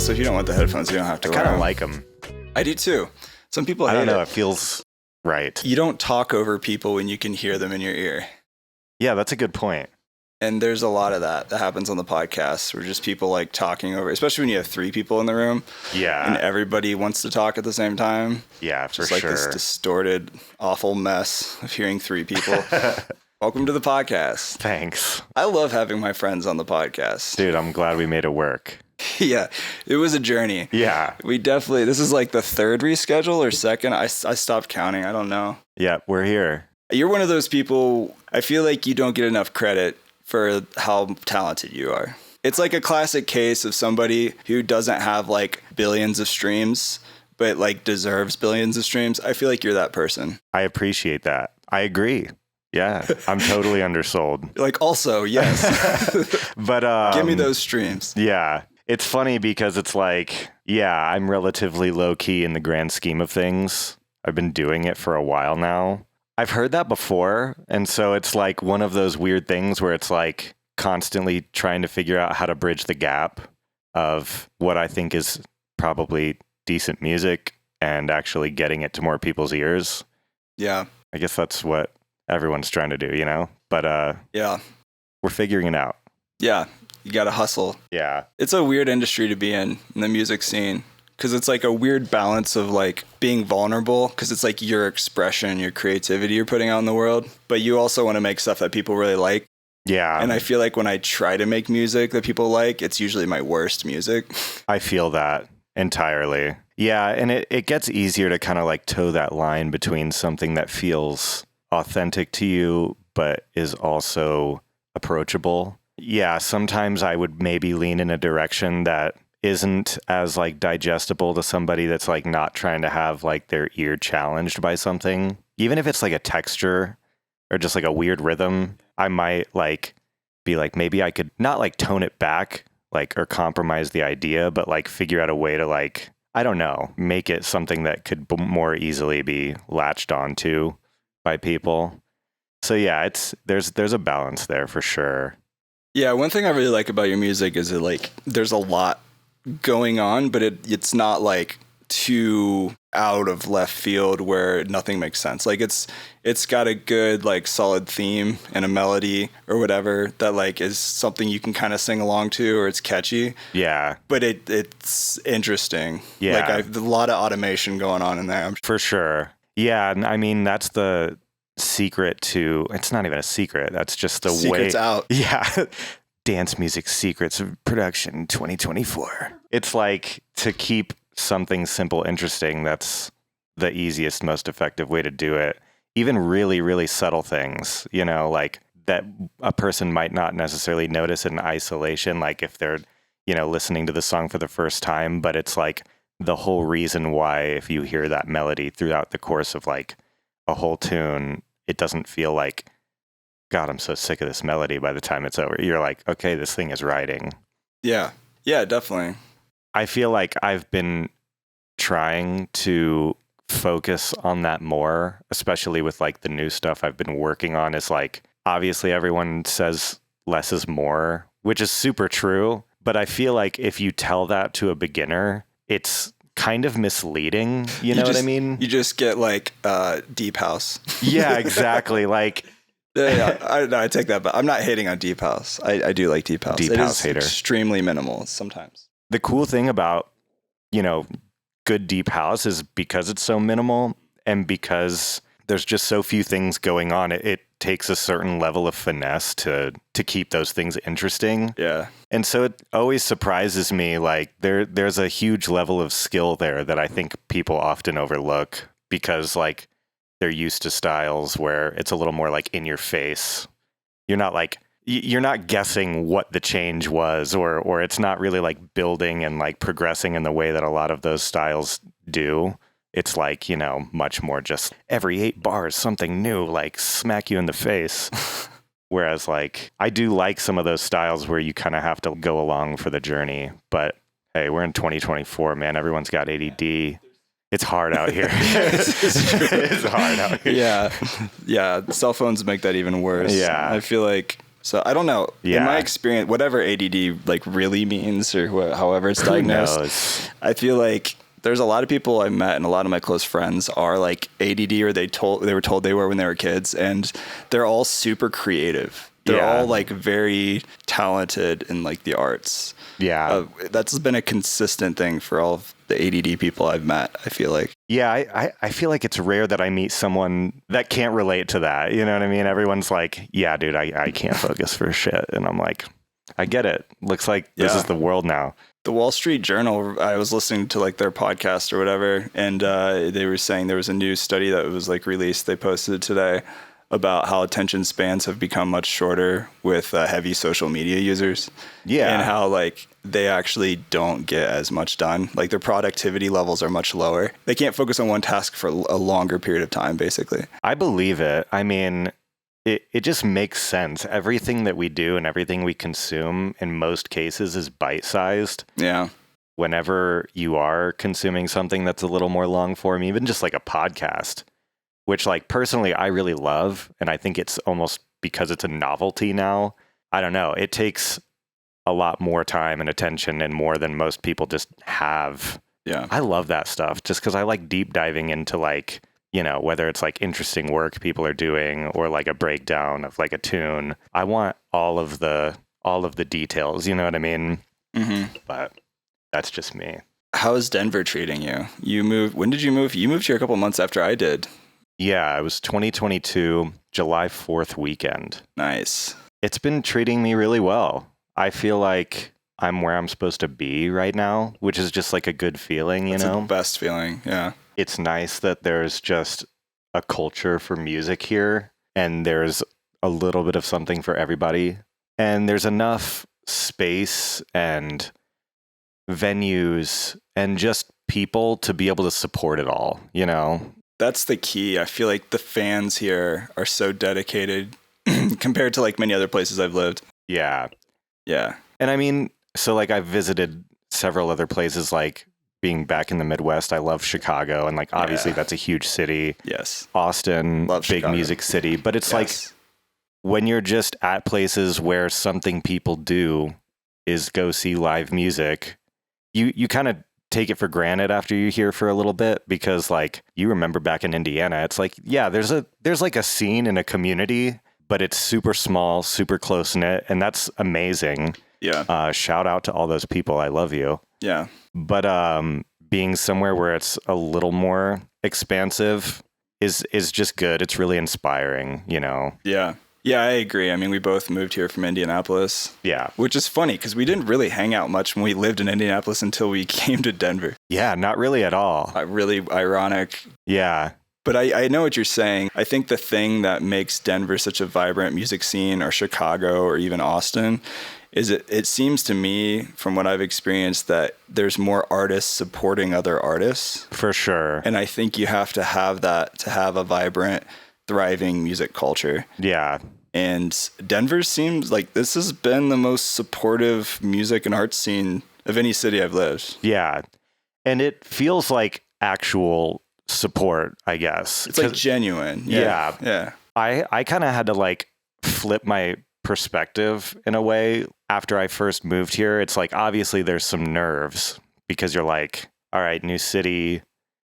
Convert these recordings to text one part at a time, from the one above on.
Also, if you don't want the headphones, you don't have to. I kind of like them. I do too. Some people hate I don't know. it. It feels right. You don't talk over people when you can hear them in your ear. Yeah, that's a good point. And there's a lot of that happens on the podcast where just people like talking over, especially when you have 3 people in the room. Yeah. And everybody wants to talk at the same time. Yeah, for just sure. like this distorted, awful mess of hearing 3 people. Welcome to the podcast. Thanks. I love having my friends on the podcast. Dude, I'm glad we made it work. Yeah, it was a journey. Yeah. We definitely, this is like the 3rd reschedule or 2nd. I stopped counting. I don't know. Yeah, we're here. You're one of those people, I feel like you don't get enough credit for how talented you are. It's like a classic case of somebody who doesn't have like billions of streams, but like deserves billions of streams. I feel like you're that person. I appreciate that. I agree. Yeah, I'm totally undersold. Like also, yes. But give me those streams. Yeah. It's funny because it's like, yeah, I'm relatively low key in the grand scheme of things. I've been doing it for a while now. I've heard that before. And so it's like one of those weird things where it's like constantly trying to figure out how to bridge the gap of what I think is probably decent music and actually getting it to more people's ears. Yeah. I guess that's what everyone's trying to do, you know? But yeah, we're figuring it out. Yeah. You got to hustle. Yeah. It's a weird industry to be in the music scene. Because it's like a weird balance of like being vulnerable, because it's like your expression, your creativity you're putting out in the world. But you also want to make stuff that people really like. Yeah. And I feel like when I try to make music that people like, it's usually my worst music. I feel that entirely. Yeah. And it gets easier to kind of like toe that line between something that feels authentic to you, but is also approachable. Yeah. Sometimes I would maybe lean in a direction that isn't as like digestible to somebody that's like not trying to have like their ear challenged by something. Even if it's like a texture or just like a weird rhythm, I might like be like, maybe I could not like tone it back, like, or compromise the idea, but like figure out a way to like, I don't know, make it something that could more easily be latched onto by people. So yeah, there's a balance there for sure. Yeah, one thing I really like about your music is that like there's a lot going on, but it's not like too out of left field where nothing makes sense. Like it's got a good like solid theme and a melody or whatever that like is something you can kind of sing along to, or it's catchy. Yeah. But it's interesting. Yeah. Like I've a lot of automation going on in there. For sure. Yeah, and I mean that's the secret to, it's not even a secret. That's just the Secret's way. out. Yeah. Dance music secrets of production 2024. It's like to keep something simple interesting. That's the easiest, most effective way to do it. Even really, really subtle things, you know, like that a person might not necessarily notice in isolation, like if they're, you know, listening to the song for the first time, but it's like the whole reason why if you hear that melody throughout the course of like a whole tune, it doesn't feel like, God, I'm so sick of this melody by the time it's over. You're like, okay, this thing is riding. Yeah. Yeah, definitely. I feel like I've been trying to focus on that more, especially with like the new stuff I've been working on. Is like, obviously everyone says less is more, which is super true. But I feel like if you tell that to a beginner, it's kind of misleading. You know what I mean? You just get like deep house. Yeah, exactly. Like, Yeah, I take that back. I'm not hating on deep house. I do like deep house. Deep house hater. Extremely minimal sometimes. The cool thing about, you know, good deep house is because it's so minimal and because there's just so few things going on, it takes a certain level of finesse to keep those things interesting. Yeah. And so it always surprises me, like there's a huge level of skill there that I think people often overlook because like they're used to styles where it's a little more like in your face. You're not like, you're not guessing what the change was, or it's not really like building and like progressing in the way that a lot of those styles do. It's like, you know, much more just every 8 bars, something new, like smack you in the face. Whereas like, I do like some of those styles where you kind of have to go along for the journey. But hey, we're in 2024, man. Everyone's got ADD. It's hard out here. It's hard out here. Yeah. Yeah. Cell phones make that even worse. Yeah. I feel like So I don't know. Yeah. In my experience, whatever ADD like really means or however it's diagnosed, I feel like there's a lot of people I met and a lot of my close friends are like ADD or they were told they were when they were kids, and they're all super creative. They're all like very talented in like the arts. Yeah. That's been a consistent thing for all of the ADD people I've met, I feel like. Yeah, I feel like it's rare that I meet someone that can't relate to that. You know what I mean? Everyone's like, yeah, dude, I can't focus for shit. And I'm like, I get it. Looks like this is the world now. The Wall Street Journal, I was listening to like their podcast or whatever, and they were saying there was a new study that was like released. They posted it today about how attention spans have become much shorter with heavy social media users. Yeah. And how like they actually don't get as much done. Like their productivity levels are much lower. They can't focus on one task for a longer period of time, basically. I believe it. I mean, it just makes sense. Everything that we do and everything we consume in most cases is bite-sized. Yeah. Whenever you are consuming something that's a little more long form, even just like a podcast, which like personally I really love, and I think it's almost because it's a novelty now. I don't know. It takes a lot more time and attention and more than most people just have. Yeah. I love that stuff just because I like deep diving into like, you know, whether it's like interesting work people are doing or like a breakdown of like a tune. I want all of the details, you know what I mean? Mm-hmm. But that's just me. How is Denver treating you? When did you move? You moved here a couple months after I did. Yeah, it was 2022, July 4th weekend. Nice. It's been treating me really well. I feel like I'm where I'm supposed to be right now, which is just like a good feeling, you know? It's the best feeling, yeah. It's nice that there's just a culture for music here, and there's a little bit of something for everybody. And there's enough space and venues and just people to be able to support it all, you know? That's the key. I feel like the fans here are so dedicated compared to like many other places I've lived. Yeah. Yeah. And I mean, so like I've visited several other places, like being back in the Midwest. I love Chicago, and like obviously that's a huge city. Yes. Austin, love big Chicago. Music city. But it's like when you're just at places where something people do is go see live music, you kind of take it for granted after you're here for a little bit, because like you remember back in Indiana, it's like, yeah, there's like a scene and a community, but it's super small, super close knit, and that's amazing. Yeah. Shout out to all those people. I love you. Yeah. But being somewhere where it's a little more expansive is just good. It's really inspiring, you know? Yeah. Yeah, I agree. I mean, we both moved here from Indianapolis. Yeah. Which is funny because we didn't really hang out much when we lived in Indianapolis until we came to Denver. Yeah, not really at all. Really ironic. Yeah. But I know what you're saying. I think the thing that makes Denver such a vibrant music scene, or Chicago or even Austin, is it seems to me, from what I've experienced, that there's more artists supporting other artists. For sure. And I think you have to have that to have a vibrant, thriving music culture. Yeah. And Denver seems like this has been the most supportive music and art scene of any city I've lived. Yeah. And it feels like actual support, I guess. It's like genuine. Yeah. Yeah. I kind of had to like flip my perspective in a way after I first moved here. It's like, obviously there's some nerves because you're like, all right, new city.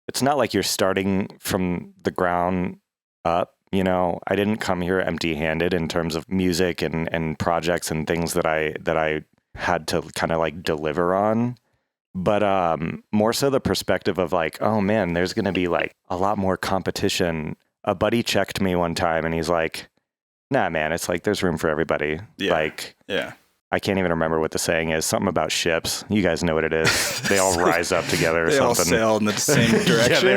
It's not like you're starting from the ground up, you know. I didn't come here empty-handed in terms of music and projects and things that I had to kind of like deliver on. But more so the perspective of like, oh man, there's going to be like a lot more competition. A buddy checked me one time and he's like, nah, man, it's like there's room for everybody. Yeah. Like, yeah. I can't even remember what the saying is. Something about ships. You guys know what it is. They all rise up together or they something. They all sail in the same direction.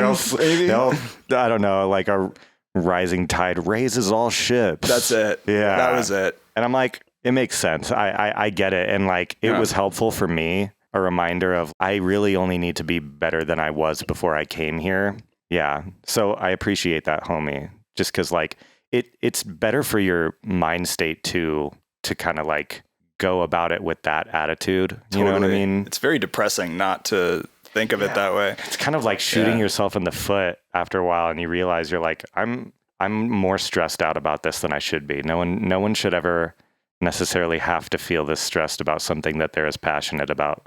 Yeah, I don't know, like a rising tide raises all ships. That's it. Yeah. That was it. And I'm like, it makes sense. I get it. And like, it was helpful for me. A reminder of I really only need to be better than I was before I came here. Yeah. So I appreciate that, homie. Just because like it's better for your mind state to kind of like go about it with that attitude. You know what I mean? It's very depressing not to think of it that way. It's kind of like shooting yourself in the foot after a while, and you realize you're like, I'm more stressed out about this than I should be. No one should ever necessarily have to feel this stressed about something that they're as passionate about.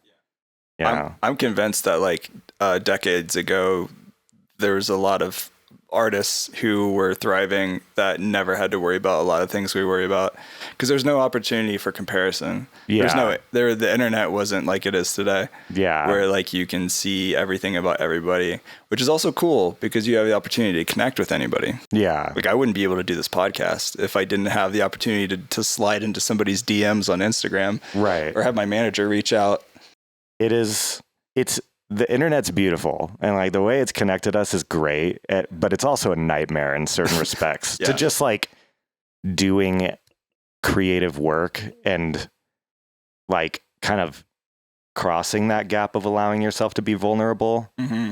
I'm convinced that like decades ago, there was a lot of artists who were thriving that never had to worry about a lot of things we worry about because there's no opportunity for comparison. Yeah. The internet wasn't like it is today. Yeah. Where like you can see everything about everybody, which is also cool because you have the opportunity to connect with anybody. Yeah. Like I wouldn't be able to do this podcast if I didn't have the opportunity to slide into somebody's DMs on Instagram. Right. Or have my manager reach out. The internet's beautiful, and like the way it's connected us is great, but it's also a nightmare in certain respects. Yeah. To just like doing creative work and like kind of crossing that gap of allowing yourself to be vulnerable. Mm-hmm.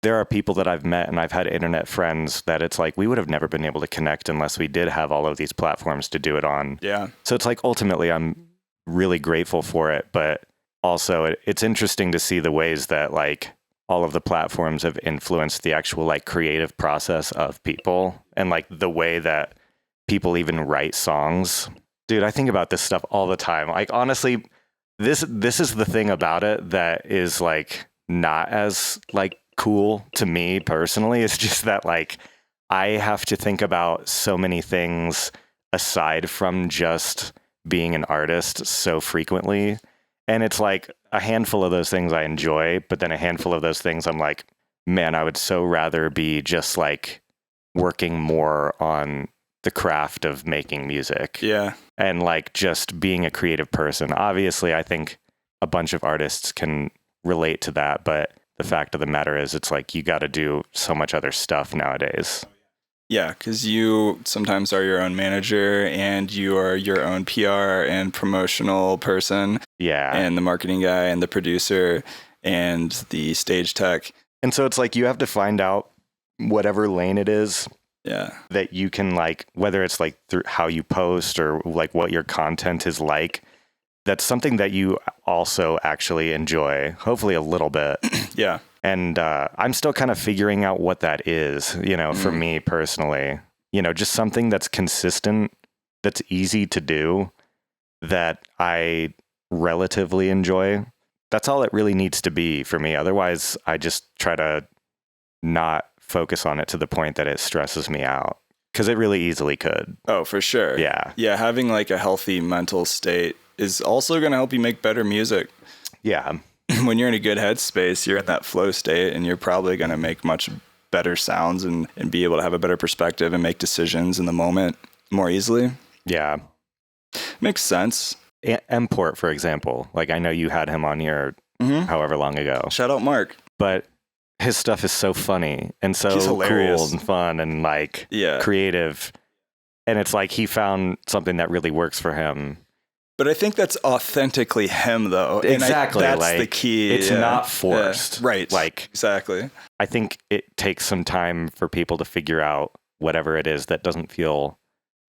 There are people that I've met and I've had internet friends that it's like we would have never been able to connect unless we did have all of these platforms to do it on. Yeah. So it's like ultimately I'm really grateful for it, but also it's interesting to see the ways that like all of the platforms have influenced the actual like creative process of people and like the way that people even write songs. Dude, I think about this stuff all the time. Like honestly, this is the thing about it that is like not as like cool to me personally. It's just that like I have to think about so many things aside from just being an artist so frequently. And it's like a handful of those things I enjoy, but then a handful of those things I'm like, man, I would so rather be just like working more on the craft of making music. Yeah. And like just being a creative person. Obviously, I think a bunch of artists can relate to that, but the fact of the matter is it's like you got to do so much other stuff nowadays. Yeah, because you sometimes are your own manager and you are your own PR and promotional person. Yeah. And the marketing guy and the producer and the stage tech. And so it's like you have to find out whatever lane it is. Yeah. That you can like, whether it's like through how you post or like what your content is like, that's something that you also actually enjoy, hopefully a little bit. Yeah. And I'm still kind of figuring out what that is, for me personally, just something that's consistent, that's easy to do, that I relatively enjoy. That's all it really needs to be for me. Otherwise, I just try to not focus on it to the point that it stresses me out because it really easily could. Oh, for sure. Yeah. Yeah. Having like a healthy mental state is also going to help you make better music. Yeah. When you're in a good headspace, you're in that flow state and you're probably going to make much better sounds and be able to have a better perspective and make decisions in the moment more easily. Yeah. Makes sense. Import, for example, like I know you had him on here however long ago. Shout out Mark. But his stuff is so funny and so cool and fun and like creative. And it's like he found something that really works for him. But I think that's authentically him, though. Exactly. That's like, the key. It's not forced. Yeah. Right. Like, exactly. I think it takes some time for people to figure out whatever it is that doesn't feel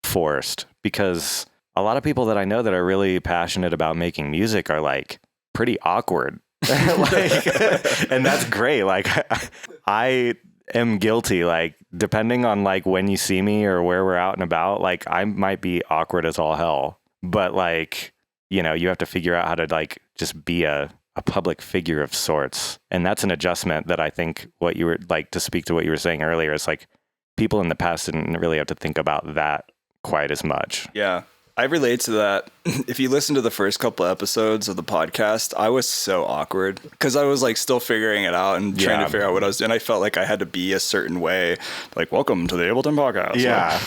forced. Because a lot of people that I know that are really passionate about making music are like pretty awkward. And that's great. Like, I am guilty. Like, depending on like when you see me or where we're out and about, like I might be awkward as all hell. But like, you have to figure out how to like just be a public figure of sorts. And that's an adjustment that I think what you were like to speak to what you were saying earlier. It's like people in the past didn't really have to think about that quite as much. Yeah. I relate to that. If you listen to the first couple episodes of the podcast, I was so awkward because I was like still figuring it out and trying to figure out what I was doing. I felt like I had to be a certain way. Like, welcome to the Ableton podcast. Yeah.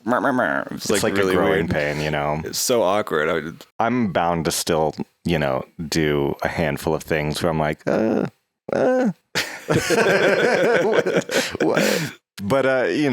It's like really a growing weird pain, It's so awkward. I'm bound to still, do a handful of things where I'm like, what? But,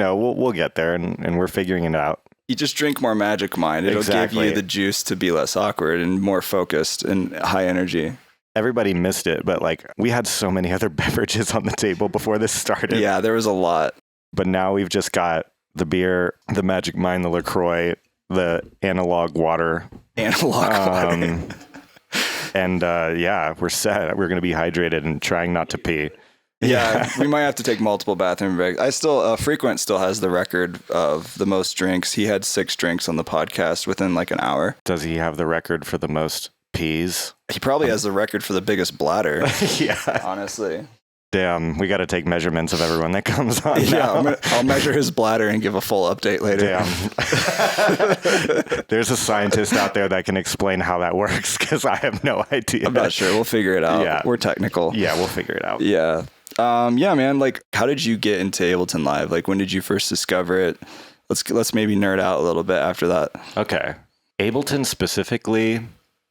we'll get there and we're figuring it out. You just drink more Magic Mind. It'll give you the juice to be less awkward and more focused and high energy. Everybody missed it, but like we had so many other beverages on the table before this started. Yeah, there was a lot. But now we've just got the beer, the Magic Mind, the LaCroix, the analog water. And we're set. We're going to be hydrated and trying not to pee. Yeah, we might have to take multiple bathroom breaks. I still, Frequent still has the record of the most drinks. He had 6 drinks on the podcast within like an hour. Does he have the record for the most peas? He probably has the record for the biggest bladder. Yeah. Honestly. Damn, we got to take measurements of everyone that comes on. Yeah, I'll measure his bladder and give a full update later. Damn. There's a scientist out there that can explain how that works because I have no idea. I'm not sure. We'll figure it out. Yeah. We're technical. Yeah, we'll figure it out. Yeah. Yeah, man. Like, how did you get into Ableton Live? Like, when did you first discover it? Let's maybe nerd out a little bit after that. Okay. Ableton specifically,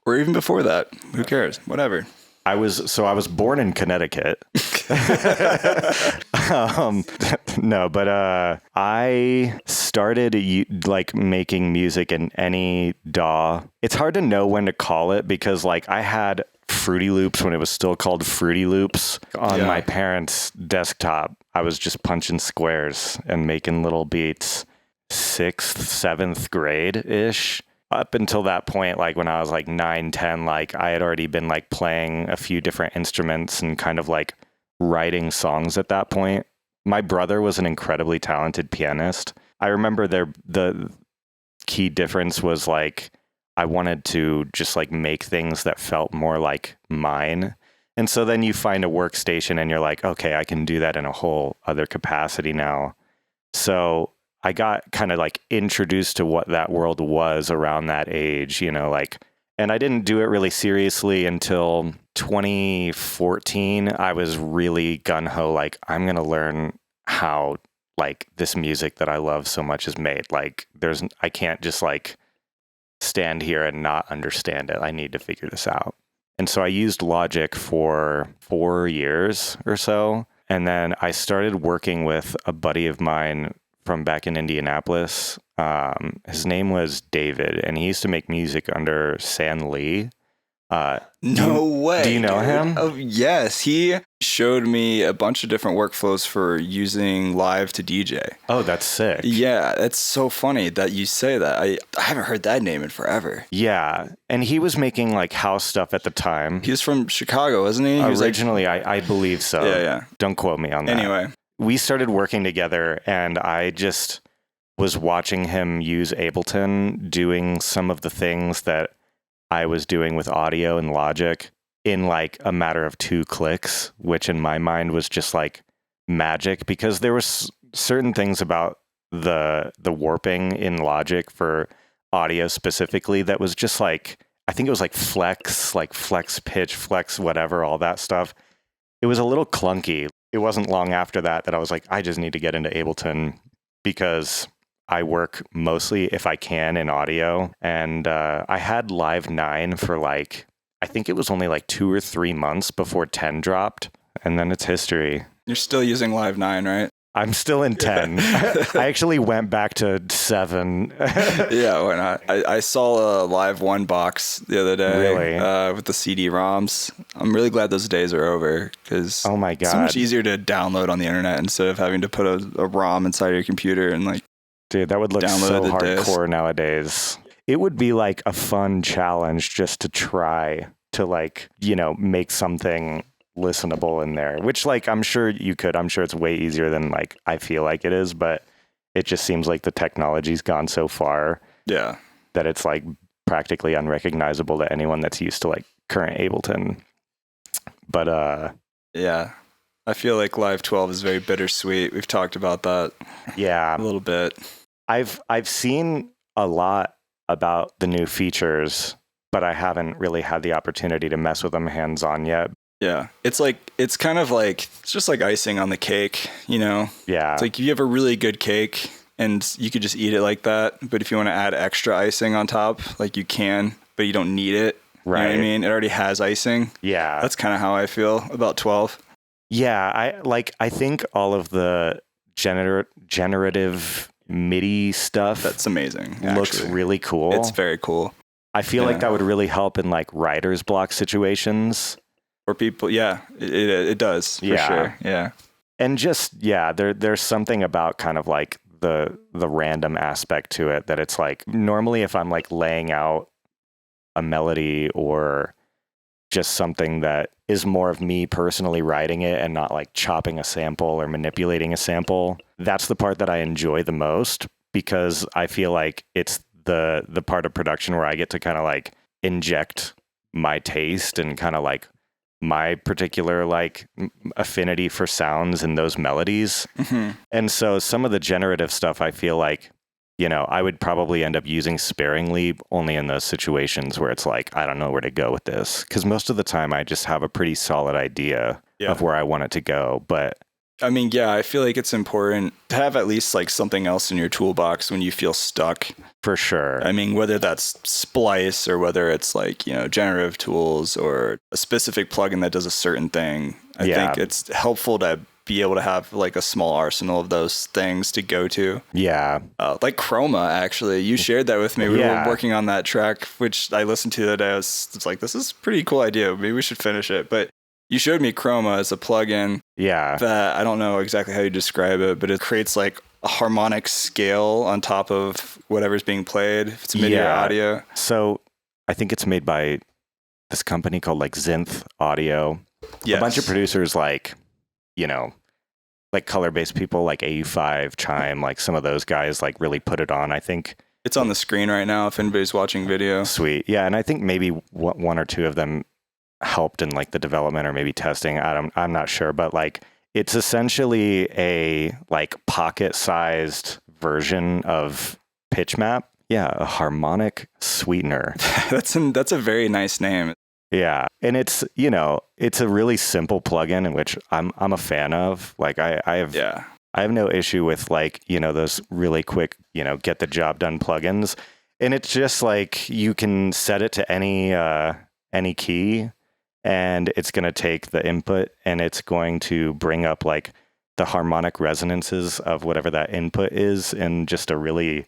or even before that. Who cares? Whatever. I was born in Connecticut. No, but I started like making music in any DAW. It's hard to know when to call it because like I had Fruity Loops when it was still called Fruity Loops on my parents' desktop. I was just punching squares and making little beats. 6th, 7th grade-ish. Up until that point, like when I was like 9, 10, like I had already been like playing a few different instruments and kind of like writing songs at that point. My brother was an incredibly talented pianist. I remember the key difference was like I wanted to just like make things that felt more like mine. And so then you find a workstation and you're like, okay, I can do that in a whole other capacity now. So I got kind of like introduced to what that world was around that age, you know, like, and I didn't do it really seriously until 2014. I was really gung-ho, like, I'm going to learn how like this music that I love so much is made. Like I can't just like stand here and not understand it. I need to figure this out. And so I used Logic for 4 years or so. And then I started working with a buddy of mine from back in Indianapolis. His name was David, and he used to make music under San Lee. No way. Do you know him? Oh, yes. He showed me a bunch of different workflows for using Live to DJ. Oh, that's sick. Yeah, it's so funny that you say that. I haven't heard that name in forever. Yeah, and he was making like house stuff at the time. He was from Chicago, wasn't he? Originally, I believe so. Yeah. Don't quote me on that. Anyway. We started working together, and I just was watching him use Ableton, doing some of the things that I was doing with audio and Logic in like a matter of 2 clicks, which in my mind was just like magic because there was certain things about the warping in Logic for audio specifically that was just like, I think it was like flex pitch, flex whatever, all that stuff. It was a little clunky. It wasn't long after that I was like, I just need to get into Ableton because I work mostly, if I can, in audio. And I had Live 9 for like, I think it was only like 2 or 3 months before 10 dropped. And then it's history. You're still using Live 9, right? I'm still in 10. I actually went back to 7. Yeah, why not? I saw a Live 1 box the other day. Really? With the CD-ROMs. I'm really glad those days are over because oh my God. It's so much easier to download on the internet instead of having to put a ROM inside your computer and like. Dude, that would look so hardcore nowadays. It would be like a fun challenge just to try to like, you know, make something listenable in there, which like I'm sure you could. I'm sure it's way easier than like I feel like it is, but it just seems like the technology's gone so far that it's like practically unrecognizable to anyone that's used to like current Ableton. But yeah, I feel like Live 12 is very bittersweet. We've talked about that a little bit. I've seen a lot about the new features, but I haven't really had the opportunity to mess with them hands-on yet. Yeah, it's kind of like, it's just like icing on the cake, you know? Yeah. It's like you have a really good cake and you could just eat it like that. But if you want to add extra icing on top, like you can, but you don't need it. Right. You know what I mean? It already has icing. Yeah. That's kind of how I feel about 12. Yeah. I think all of the generative MIDI stuff. That's amazing. Looks really cool. It's very cool. I feel like that would really help in like writer's block situations. Or people, it does for sure. Yeah. And just, there's something about kind of like the random aspect to it that it's like, normally if I'm like laying out a melody or just something that is more of me personally writing it and not like chopping a sample or manipulating a sample. That's the part that I enjoy the most, because I feel like it's the part of production where I get to kind of like inject my taste and kind of like my particular like affinity for sounds and those melodies. Mm-hmm. And so some of the generative stuff, I feel like, you know, I would probably end up using sparingly, only in those situations where it's like, I don't know where to go with this. Because most of the time I just have a pretty solid idea of where I want it to go. But I mean, yeah, I feel like it's important to have at least like something else in your toolbox when you feel stuck. For sure. I mean, whether that's Splice or whether it's like, you know, generative tools or a specific plugin that does a certain thing. I think it's helpful to be able to have like a small arsenal of those things to go to. Yeah. Like Chroma, actually. You shared that with me. We were working on that track, which I listened to the other day. I was like, this is a pretty cool idea. Maybe we should finish it. But you showed me Chroma as a plugin. Yeah. That I don't know exactly how you describe it, but it creates like a harmonic scale on top of whatever's being played. If it's MIDI or audio. So I think it's made by this company called like Zinth Audio. Yes. A bunch of producers like, you know, like color-based people like AU5, Chime, like some of those guys like really put it on, I think. It's on the screen right now if anybody's watching video. Sweet. Yeah, and I think maybe one or two of them helped in like the development or maybe testing. I'm not sure, but like it's essentially a like pocket-sized version of pitch map. Yeah, a harmonic sweetener. That's a very nice name. Yeah, and it's, you know, it's a really simple plugin in which I'm a fan of. Like I have no issue with like, you know, those really quick, you know, get the job done plugins. And it's just like you can set it to any key, and it's going to take the input and it's going to bring up like the harmonic resonances of whatever that input is in just a really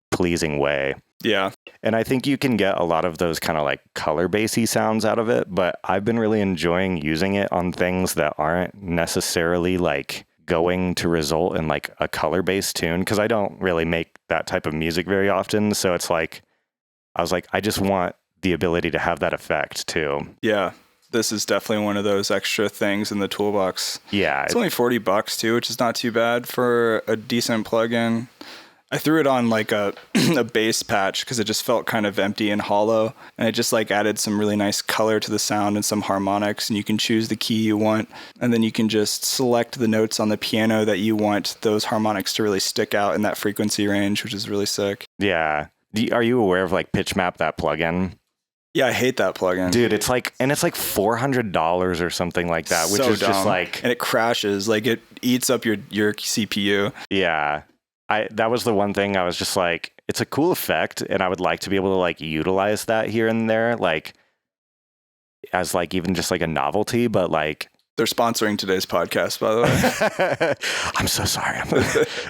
pleasing way. Yeah. And I think you can get a lot of those kind of like color bassy sounds out of it, but I've been really enjoying using it on things that aren't necessarily like going to result in like a color based tune, because I don't really make that type of music very often. So it's like, I was like, I just want the ability to have that effect too. Yeah. This is definitely one of those extra things in the toolbox. Yeah. It's only $40 too, which is not too bad for a decent plugin. I threw it on like a bass patch because it just felt kind of empty and hollow, and it just like added some really nice color to the sound and some harmonics, and you can choose the key you want, and then you can just select the notes on the piano that you want those harmonics to really stick out in that frequency range, which is really sick. Yeah. Are you aware of like PitchMap, that plugin? Yeah, I hate that plugin. Dude, it's like $400 or something like that, which is dumb. Just like... And it crashes, like it eats up your CPU. Yeah. That was the one thing I was just like, it's a cool effect, and I would like to be able to like utilize that here and there, like as like even just like a novelty, but like... They're sponsoring today's podcast, by the way. I'm so sorry.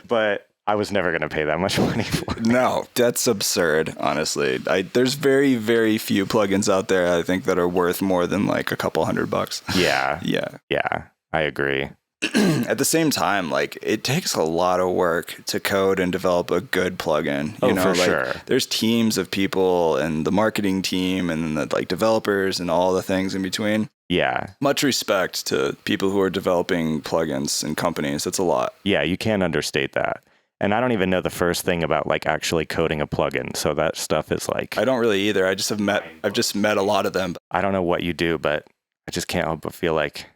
But I was never going to pay that much money for it. No, that's absurd, honestly. There's very, very few plugins out there, I think, that are worth more than like a couple $100. Yeah. Yeah. Yeah, I agree. At the same time, like it takes a lot of work to code and develop a good plugin. You know, for like, sure. There's teams of people and the marketing team and the like developers and all the things in between. Yeah. Much respect to people who are developing plugins and companies. It's a lot. Yeah, you can't understate that. And I don't even know the first thing about like actually coding a plugin. So that stuff is like... I don't really either. I've just met a lot of them. I don't know what you do, but I just can't help but feel like...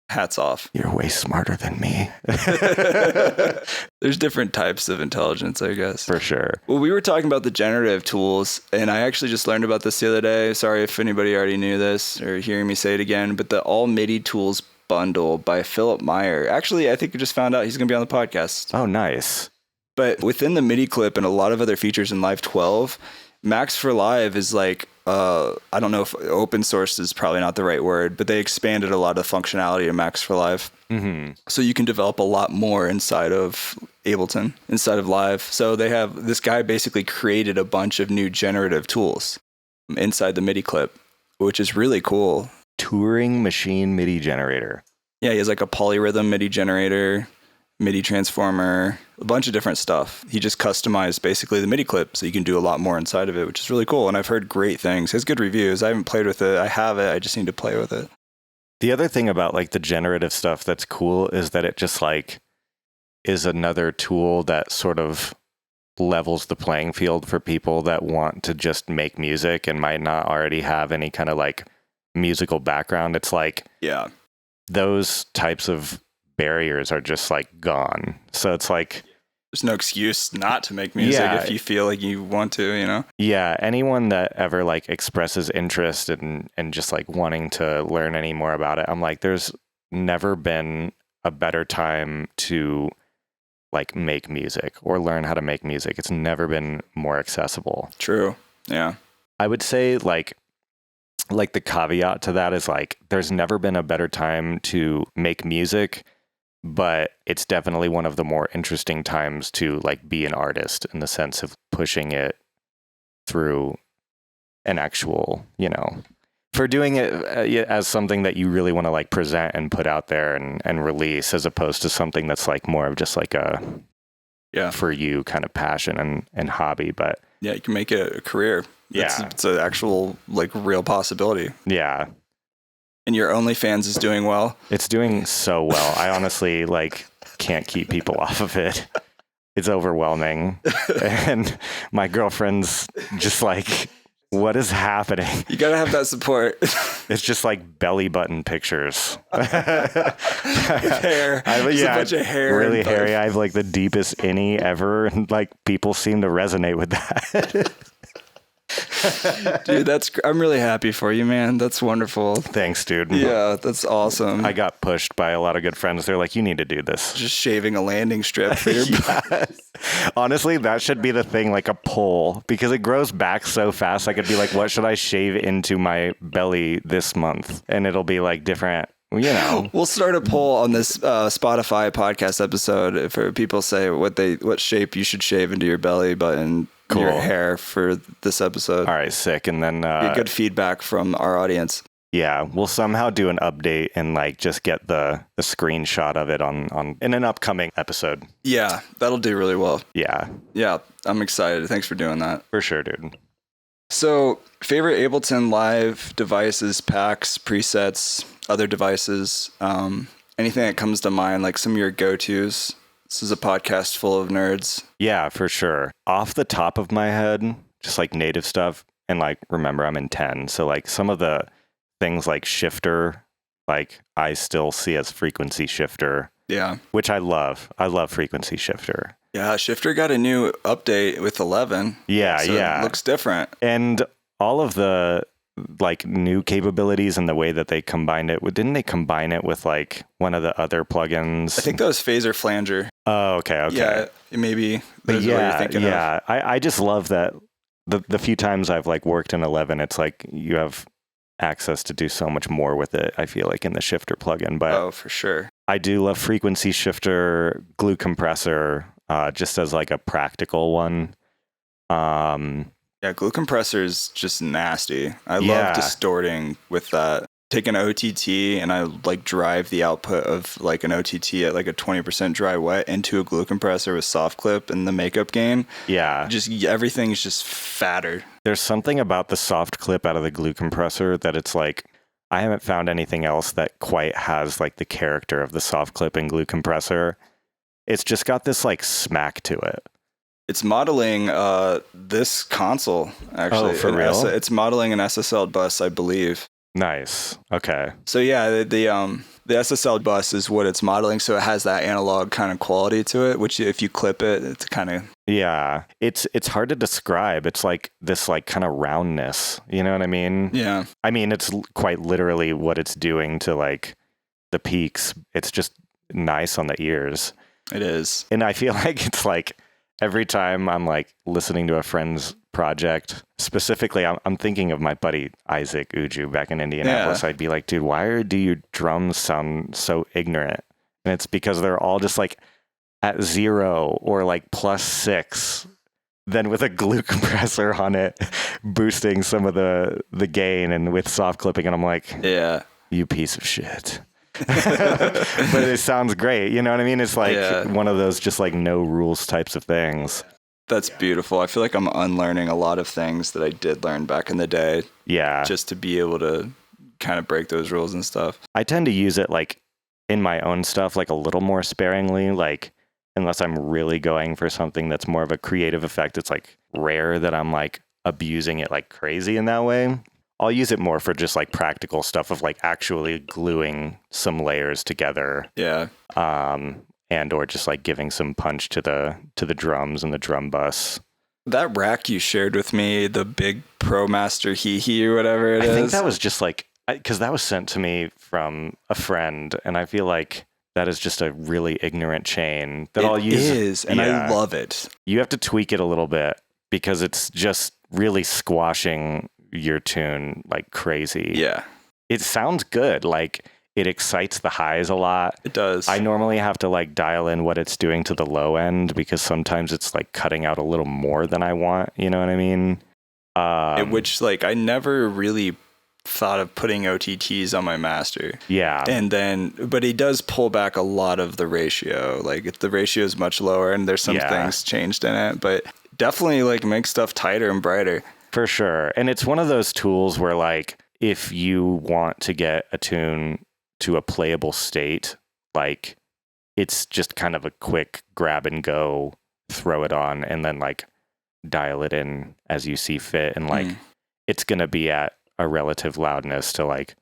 Hats off. You're way smarter than me. There's different types of intelligence, I guess. For sure. Well, we were talking about the generative tools, and I actually just learned about this the other day. Sorry if anybody already knew this or hearing me say it again, but the All MIDI Tools bundle by Philip Meyer. Actually, I think I just found out he's going to be on the podcast. Oh, nice. But within the MIDI clip and a lot of other features in Live 12, Max for Live is like, I don't know if open source is probably not the right word, but they expanded a lot of functionality in Max for Live. Mm-hmm. So you can develop a lot more inside of Ableton, inside of Live. So they have, this guy basically created a bunch of new generative tools inside the MIDI clip, which is really cool. Turing Machine MIDI generator. Yeah, he has like a polyrhythm MIDI generator, MIDI transformer, a bunch of different stuff. He just customized basically the MIDI clip so you can do a lot more inside of it, which is really cool. And I've heard great things. He has good reviews. I haven't played with it. I have it. I just need to play with it. The other thing about like the generative stuff that's cool is that it just like is another tool that sort of levels the playing field for people that want to just make music and might not already have any kind of like musical background. It's like, yeah, those types of barriers are just like gone. So it's like, there's no excuse not to make music if you feel like you want to, you know? Yeah. Anyone that ever like expresses interest and just like wanting to learn any more about it, I'm like, there's never been a better time to like make music or learn how to make music. It's never been more accessible. True. Yeah. I would say like the caveat to that is like, there's never been a better time to make music, but it's definitely one of the more interesting times to like be an artist in the sense of pushing it through an actual, you know, for doing it as something that you really want to like present and put out there and release, as opposed to something that's like more of just like a for you kind of passion and hobby. But yeah, you can make it a career. It's an actual like real possibility. Yeah. And your OnlyFans is doing well. It's doing so well. I honestly like can't keep people off of it. It's overwhelming. And my girlfriend's just like, what is happening? You gotta have that support. It's just like belly button pictures. With hair. A bunch of hair. Really hairy. I have like the deepest innie ever. And like people seem to resonate with that. Dude, I'm really happy for you, man. That's wonderful. Thanks, dude. Yeah, that's awesome. I got pushed by a lot of good friends. They're like, you need to do this. Just shaving a landing strip for your butt. Honestly, that should be the thing, like a poll, because it grows back so fast. I could be like, what should I shave into my belly this month? And it'll be like different. You know, we'll start a poll on this Spotify podcast episode for people say what shape you should shave into your belly button. Cool. Your hair for this episode. All right, sick. And then get good feedback from our audience. Yeah, we'll somehow do an update and like just get the screenshot of it on in an upcoming episode. Yeah, that'll do really well. Yeah. Yeah, I'm excited. Thanks for doing that. For sure, dude. So, favorite Ableton Live devices, packs, presets, other devices, anything that comes to mind, like some of your go-tos. This is a podcast full of nerds. Yeah, for sure. Off the top of my head, just like native stuff. And like, remember, I'm in 10. So like some of the things like shifter, like I still see as frequency shifter. Yeah. Which I love. I love frequency shifter. Yeah, shifter got a new update with 11. Yeah, so yeah. It looks different. And all of the like new capabilities and the way that they combined it. Didn't they combine it with like one of the other plugins? I think that was Phaser Flanger. Oh, okay. Yeah, maybe. But yeah. I just love that the few times I've like worked in 11, it's like you have access to do so much more with it, I feel like, in the shifter plugin. But oh, for sure. I do love frequency shifter, glue compressor, just as like a practical one. Yeah, glue compressor is just nasty. I love distorting with that. Take an OTT and I like drive the output of like an OTT at like a 20% dry wet into a glue compressor with soft clip and the makeup gain. Yeah. Just everything's just fatter. There's something about the soft clip out of the glue compressor that it's like, I haven't found anything else that quite has like the character of the soft clip and glue compressor. It's just got this like smack to it. It's modeling this console, actually. Oh, for real? It's modeling an SSL bus, I believe. Nice. Okay. So yeah, the SSL bus is what it's modeling, so it has that analog kind of quality to it, which if you clip it, it's kind of... Yeah. It's hard to describe. It's like this like kind of roundness. You know what I mean? Yeah. I mean, it's quite literally what it's doing to like the peaks. It's just nice on the ears. It is. And I feel like it's like... Every time I'm like listening to a friend's project, specifically, I'm thinking of my buddy Isaac Uju back in Indianapolis. Yeah. I'd be like, dude, why do your drums sound so ignorant? And it's because they're all just like at 0 or like +6, then with a glue compressor on it, boosting some of the gain and with soft clipping. And I'm like, yeah, you piece of shit. But it sounds great. You know what I mean? It's like one of those just like no rules types of things. That's beautiful. I feel like I'm unlearning a lot of things that I did learn back in the day. Yeah. Just to be able to kind of break those rules and stuff. I tend to use it like in my own stuff, like a little more sparingly, like unless I'm really going for something that's more of a creative effect. It's like rare that I'm like abusing it like crazy in that way. I'll use it more for just like practical stuff of like actually gluing some layers together. Yeah. And or just like giving some punch to the drums and the drum bus. That rack you shared with me, the big Pro Master Hee or whatever it is. I think that was just like, because that was sent to me from a friend, and I feel like that is just a really ignorant chain that I'll use. It is, and I love it. You have to tweak it a little bit because it's just really squashing your tune like crazy. Yeah. It sounds good. Like, it excites the highs a lot. It does. I normally have to like dial in what it's doing to the low end because sometimes it's like cutting out a little more than I want. You know what I mean? Which like I never really thought of putting OTTs on my master. Yeah. But he does pull back a lot of the ratio. Like the ratio is much lower and there's some things changed in it, but definitely like makes stuff tighter and brighter. For sure. And it's one of those tools where like if you want to get a tune to a playable state, like it's just kind of a quick grab and go, throw it on, and then like dial it in as you see fit. And like it's going to be at a relative loudness to like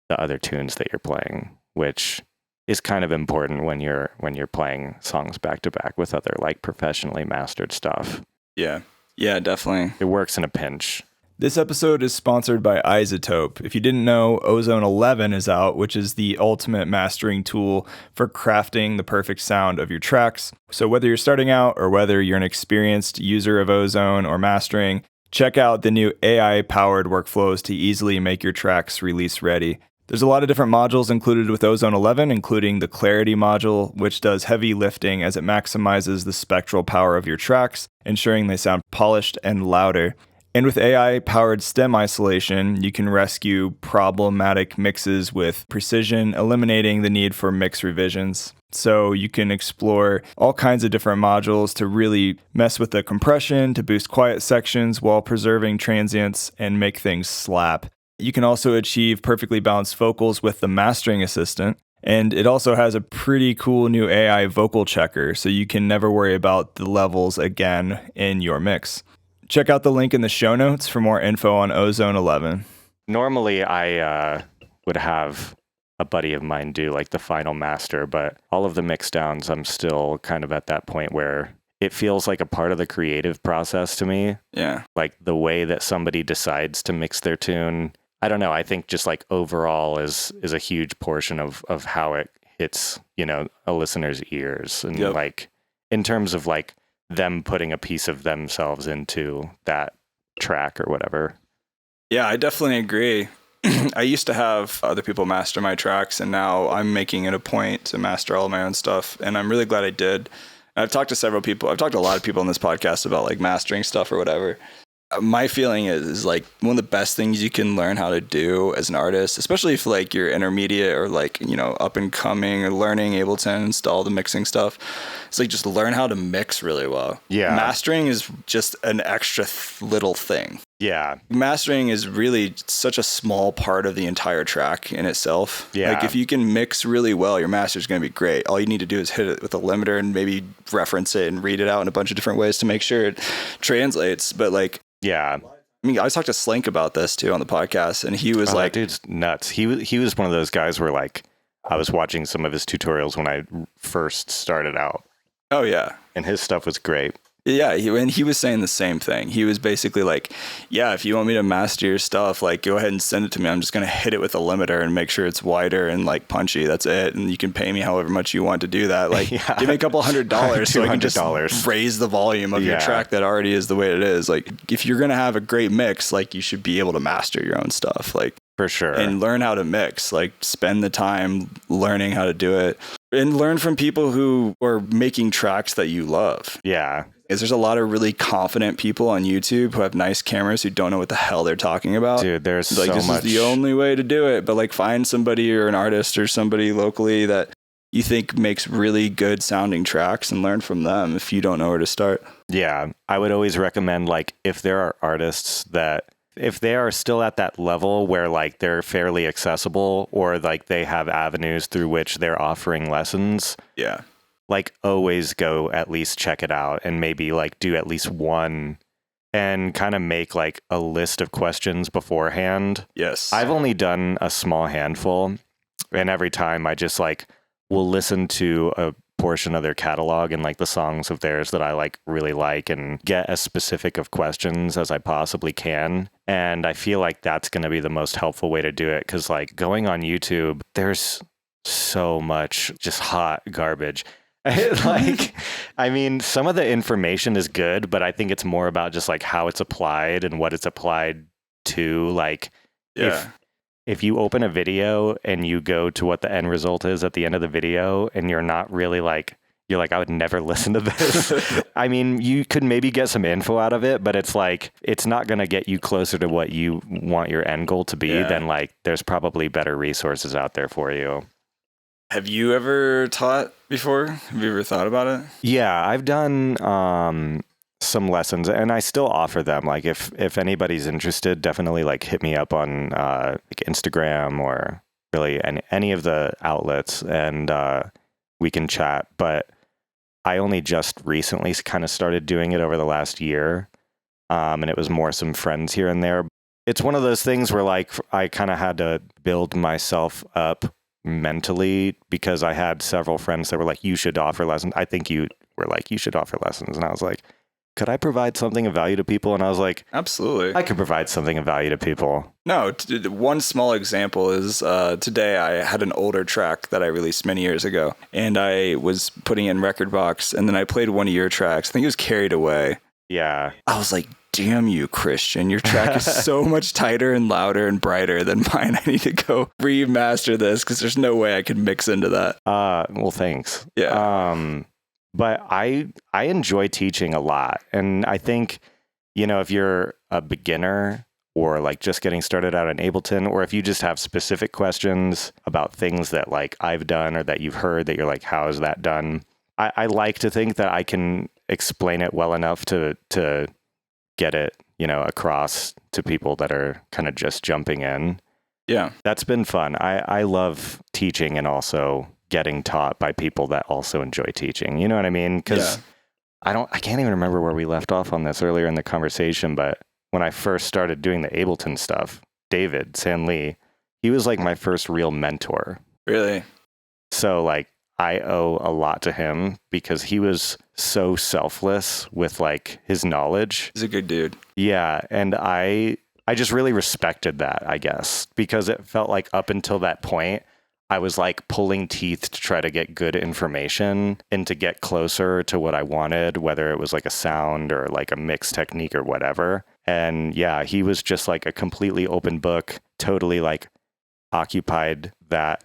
the other tunes that you're playing, which is kind of important when you're playing songs back to back with other like professionally mastered stuff. Yeah. Yeah, definitely. It works in a pinch. This episode is sponsored by iZotope. If you didn't know, Ozone 11 is out, which is the ultimate mastering tool for crafting the perfect sound of your tracks. So whether you're starting out or whether you're an experienced user of Ozone or mastering, check out the new AI-powered workflows to easily make your tracks release ready. There's a lot of different modules included with Ozone 11, including the Clarity module, which does heavy lifting as it maximizes the spectral power of your tracks, ensuring they sound polished and louder. And with AI-powered stem isolation, you can rescue problematic mixes with precision, eliminating the need for mix revisions. So you can explore all kinds of different modules to really mess with the compression, to boost quiet sections while preserving transients and make things slap. You can also achieve perfectly balanced vocals with the mastering assistant. And it also has a pretty cool new AI vocal checker, so you can never worry about the levels again in your mix. Check out the link in the show notes for more info on Ozone 11. Normally, I would have a buddy of mine do like the final master, but all of the mix downs, I'm still kind of at that point where it feels like a part of the creative process to me. Yeah. Like the way that somebody decides to mix their tune. I don't know. I think just like overall is a huge portion of how it hits, you know, a listener's ears. And like in terms of like them putting a piece of themselves into that track or whatever. Yeah, I definitely agree. I used to have other people master my tracks, and now I'm making it a point to master all my own stuff, and I'm really glad I did. And I've talked to several people. I've talked to a lot of people on this podcast about like mastering stuff or whatever. My feeling is like one of the best things you can learn how to do as an artist, especially if like you're intermediate or like, you know, up and coming or learning Ableton and all the mixing stuff. It's like just learn how to mix really well. Yeah. Mastering is just an extra little thing. Yeah. Mastering is really such a small part of the entire track in itself. Yeah. Like if you can mix really well, your master's going to be great. All you need to do is hit it with a limiter and maybe reference it and read it out in a bunch of different ways to make sure it translates. But like, yeah. I mean, I talked to Slink about this too on the podcast, and he was like, that dude's nuts. He was one of those guys where like I was watching some of his tutorials when I first started out. Oh yeah. And his stuff was great. Yeah, and he was saying the same thing. He was basically like, yeah, if you want me to master your stuff, like go ahead and send it to me. I'm just going to hit it with a limiter and make sure it's wider and like punchy. That's it. And you can pay me however much you want to do that. Like give me a couple $100 so I can just raise the volume of your track that already is the way it is. Like if you're going to have a great mix, like you should be able to master your own stuff. Like for sure. And learn how to mix, like spend the time learning how to do it and learn from people who are making tracks that you love. Yeah. is there's a lot of really confident people on YouTube who have nice cameras who don't know what the hell they're talking about. Dude, there's like, so this much. is the only way to do it. But like, find somebody or an artist or somebody locally that you think makes really good sounding tracks and learn from them if you don't know where to start. Yeah, I would always recommend, like, if there are artists that, if they are still at that level where like they're fairly accessible or like they have avenues through which they're offering lessons, Yeah. like always go at least check it out and maybe like do at least one and kind of make like a list of questions beforehand. Yes. I've only done a small handful, and every time I just like will listen to a portion of their catalog and like the songs of theirs that I like really like and get as specific of questions as I possibly can. And I feel like that's going to be the most helpful way to do it, because like going on YouTube, there's so much just hot garbage. Like, I mean, some of the information is good, but I think it's more about just like how it's applied and what it's applied to. Like, Yeah. if you open a video and you go to what the end result is at the end of the video and you're not really like, you're like, I would never listen to this. I mean, you could maybe get some info out of it, but it's like, it's not going to get you closer to what you want your end goal to be. Then like, there's probably better resources out there for you. Have you ever taught before? Have you ever thought about it? Yeah, I've done some lessons, and I still offer them. Like, if anybody's interested, definitely like hit me up on like Instagram or really any of the outlets, and we can chat. But I only just recently kind of started doing it over the last year, and it was more some friends here and there. It's one of those things where like I kind of had to build myself up mentally, because I had several friends that were like, you should offer lessons. I think you were like, you should offer lessons. And I was like, could I provide something of value to people? And I was like, absolutely. I could provide something of value to people. No, one small example is today I had an older track that I released many years ago, and I was putting in Rekordbox, and then I played one of your tracks. I think it was Carried Away. Yeah. I was like, damn you, Christian. Your track is so much tighter and louder and brighter than mine. I need to go remaster this because there's no way I could mix into that. Well, thanks. Yeah. But I enjoy teaching a lot. And I think, you know, if you're a beginner or like just getting started out in Ableton, or if you just have specific questions about things that like I've done or that you've heard that you're like, how is that done? I like to think that I can explain it well enough to get it, you know, across to people that are kind of just jumping in. Yeah. That's been fun. I love teaching and also getting taught by people that also enjoy teaching. You know what I mean? Because I can't even remember where we left off on this earlier in the conversation, but when I first started doing the Ableton stuff, David San Lee, he was like my first real mentor. Really? So like I owe a lot to him because he was so selfless with like his knowledge. He's a good dude. Yeah. And I just really respected that, I guess, because it felt like up until that point, I was like pulling teeth to try to get good information and to get closer to what I wanted, whether it was like a sound or like a mix technique or whatever. And yeah, he was just like a completely open book, totally like occupied that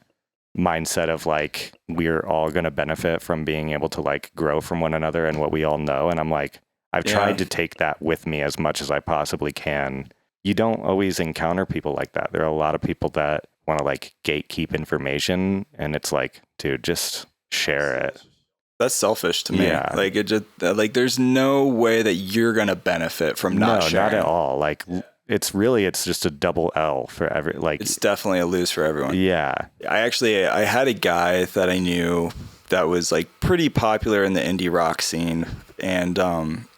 mindset of like, we're all going to benefit from being able to like grow from one another and what we all know. And I'm like, I've tried to take that with me as much as I possibly can. You don't always encounter people like that. There are a lot of people that want to like gatekeep information, and it's like, dude, just share it. That's selfish to me. Yeah. Like it just like there's no way that you're gonna benefit from not sharing. Not at all. Like it's just a double L for every like. It's definitely a lose for everyone. Yeah. I had a guy that I knew that was like pretty popular in the indie rock scene, and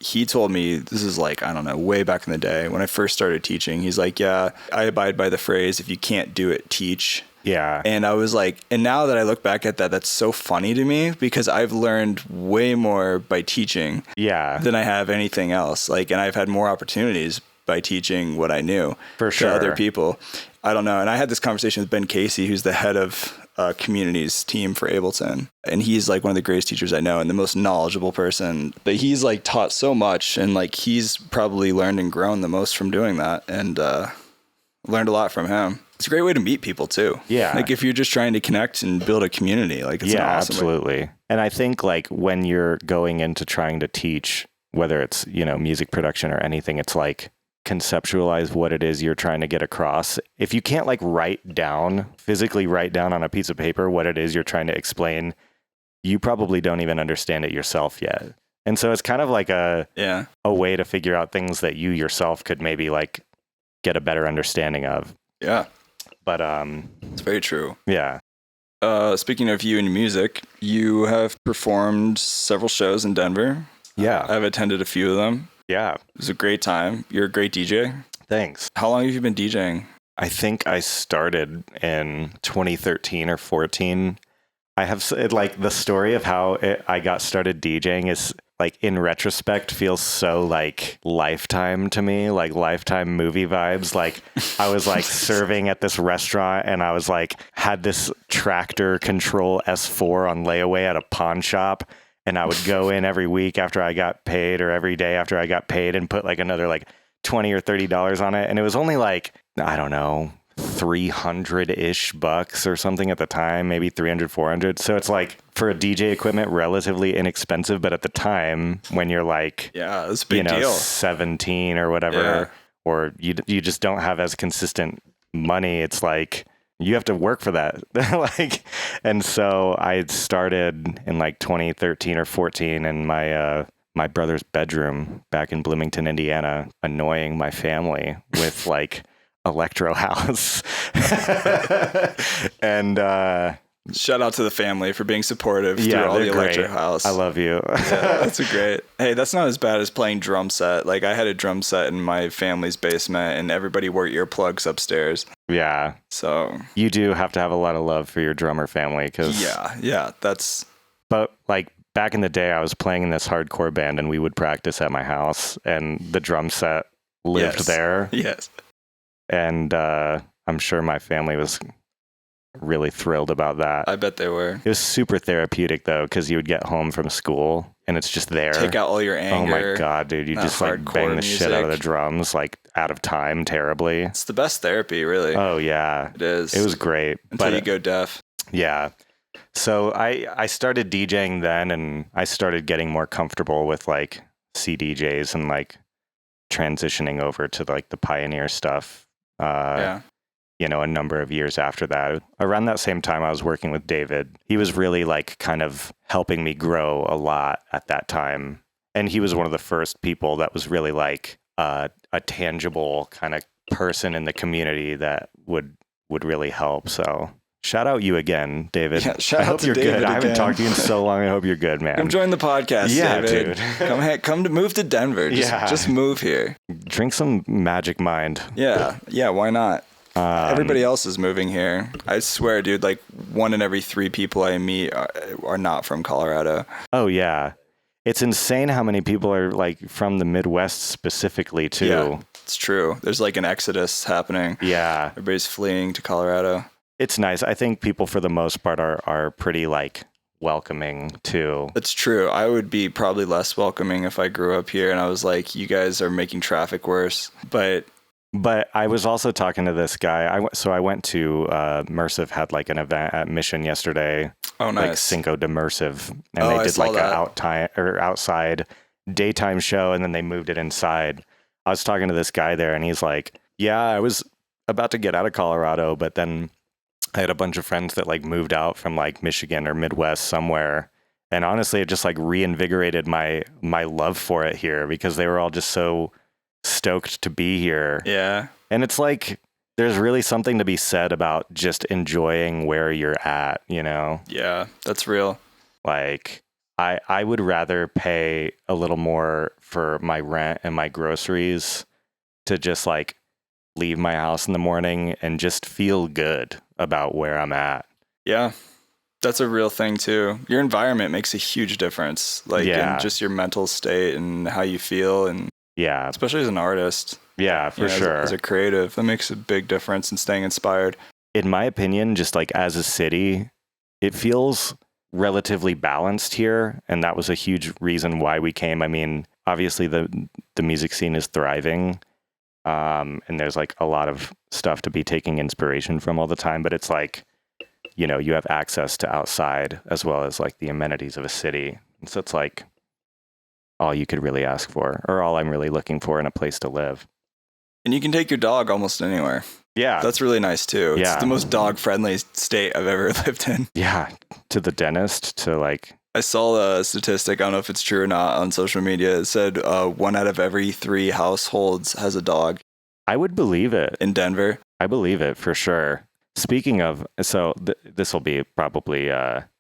he told me, this is like, I don't know, way back in the day when I first started teaching. He's like, yeah, I abide by the phrase, if you can't do it, teach. Yeah. And I was like, and now that I look back at that, that's so funny to me because I've learned way more by teaching than I have anything else. Like, and I've had more opportunities by teaching what I knew for sure to other people. I don't know. And I had this conversation with Ben Casey, who's the head of communities team for Ableton. And he's like one of the greatest teachers I know and the most knowledgeable person. But he's like taught so much, and like he's probably learned and grown the most from doing that, and learned a lot from him. It's a great way to meet people too. Yeah. Like if you're just trying to connect and build a community, like it's an awesome absolutely. way. And I think like when you're going into trying to teach whether it's, music production or anything, it's like conceptualize what it is you're trying to get across. If you can't like physically write down on a piece of paper what it is you're trying to explain, you probably don't even understand it yourself yet. And so it's kind of like a way to figure out things that you yourself could maybe like get a better understanding of. Yeah. But it's very true. Yeah. Speaking of you and music, you have performed several shows in Denver. Yeah. I've attended a few of them. Yeah. It was a great time. You're a great DJ. Thanks. How long have you been DJing? I think I started in 2013 or 14. I have like the story of how I got started DJing is like in retrospect feels so like Lifetime to me, like Lifetime movie vibes. Like I was like serving at this restaurant and I was like had this tractor control S4 on layaway at a pawn shop. And I would go in every week after I got paid or every day after I got paid and put like another like $20 or $30 on it. And it was only like, I don't know, 300-ish bucks or something at the time, maybe 300, 400. So it's like for a DJ equipment, relatively inexpensive. But at the time when you're like, yeah, it's a big deal. 17 or whatever, or you just don't have as consistent money. It's like, you have to work for that. And so I started in like 2013 or 14 in my brother's bedroom back in Bloomington, Indiana, annoying my family with like electro house. And shout out to the family for being supportive through all the electro house. I love you. Yeah, that's a great. Hey, that's not as bad as playing drum set. Like I had a drum set in my family's basement and everybody wore earplugs upstairs. Yeah. So you do have to have a lot of love for your drummer family But like back in the day, I was playing in this hardcore band and we would practice at my house and the drum set lived there. Yes. And I'm sure my family was really thrilled about that. I bet they were. It was super therapeutic though, because you would get home from school and it's just there. Take out all your anger. Oh my God, dude. You just like bang the shit out of the drums, like out of time terribly. It's the best therapy, really. Oh yeah. It is. It was great. Until you go deaf. Yeah. So I started DJing then and I started getting more comfortable with like CDJs and like transitioning over to like the Pioneer stuff. A number of years after that. Around that same time, I was working with David. He was really like kind of helping me grow a lot at that time. And he was one of the first people that was really like a tangible kind of person in the community that would really help. So shout out you again, David. Yeah, I hope you're good. I haven't talked to you in so long. I hope you're good, man. Come join the podcast, David. Dude. Come to move to Denver. Just move here. Drink some Magic Mind. Yeah, why not? Everybody else is moving here. I swear, dude, like 1 in every 3 people I meet are not from Colorado. Oh, yeah. It's insane how many people are like from the Midwest specifically, too. Yeah, it's true. There's like an exodus happening. Yeah. Everybody's fleeing to Colorado. It's nice. I think people, for the most part, are pretty like welcoming, too. It's true. I would be probably less welcoming if I grew up here and I was like, you guys are making traffic worse. But I was also talking to this guy. I went to Mersiv had like an event at Mission yesterday. Oh, nice. Like Cinco de Mersiv, and they did like an outside daytime show, and then they moved it inside. I was talking to this guy there, and he's like, "Yeah, I was about to get out of Colorado, but then I had a bunch of friends that like moved out from like Michigan or Midwest somewhere." And honestly, it just like reinvigorated my love for it here because they were all just so stoked to be here. Yeah. And it's like there's really something to be said about just enjoying where you're at, you know? Yeah, that's real. Like I would rather pay a little more for my rent and my groceries to just like leave my house in the morning and just feel good about where I'm at. Yeah. That's a real thing too. Your environment makes a huge difference, like in just your mental state and how you feel, and especially as an artist. Yeah, for sure. As a creative, that makes a big difference in staying inspired. In my opinion, just like as a city, it feels relatively balanced here, and that was a huge reason why we came. I mean, obviously the music scene is thriving, and there's like a lot of stuff to be taking inspiration from all the time, but it's like, you know, you have access to outside as well as like the amenities of a city. And so it's like all you could really ask for, or all I'm really looking for in a place to live. And you can take your dog almost anywhere. Yeah. That's really nice too. It's Yeah. the most dog friendly state I've ever lived in. Yeah. To the dentist, to like... I saw a statistic, I don't know if it's true or not, on social media. It said 1 out of every 3 households has a dog I would believe it. in Denver. I believe it for sure. Speaking of, so this will be probably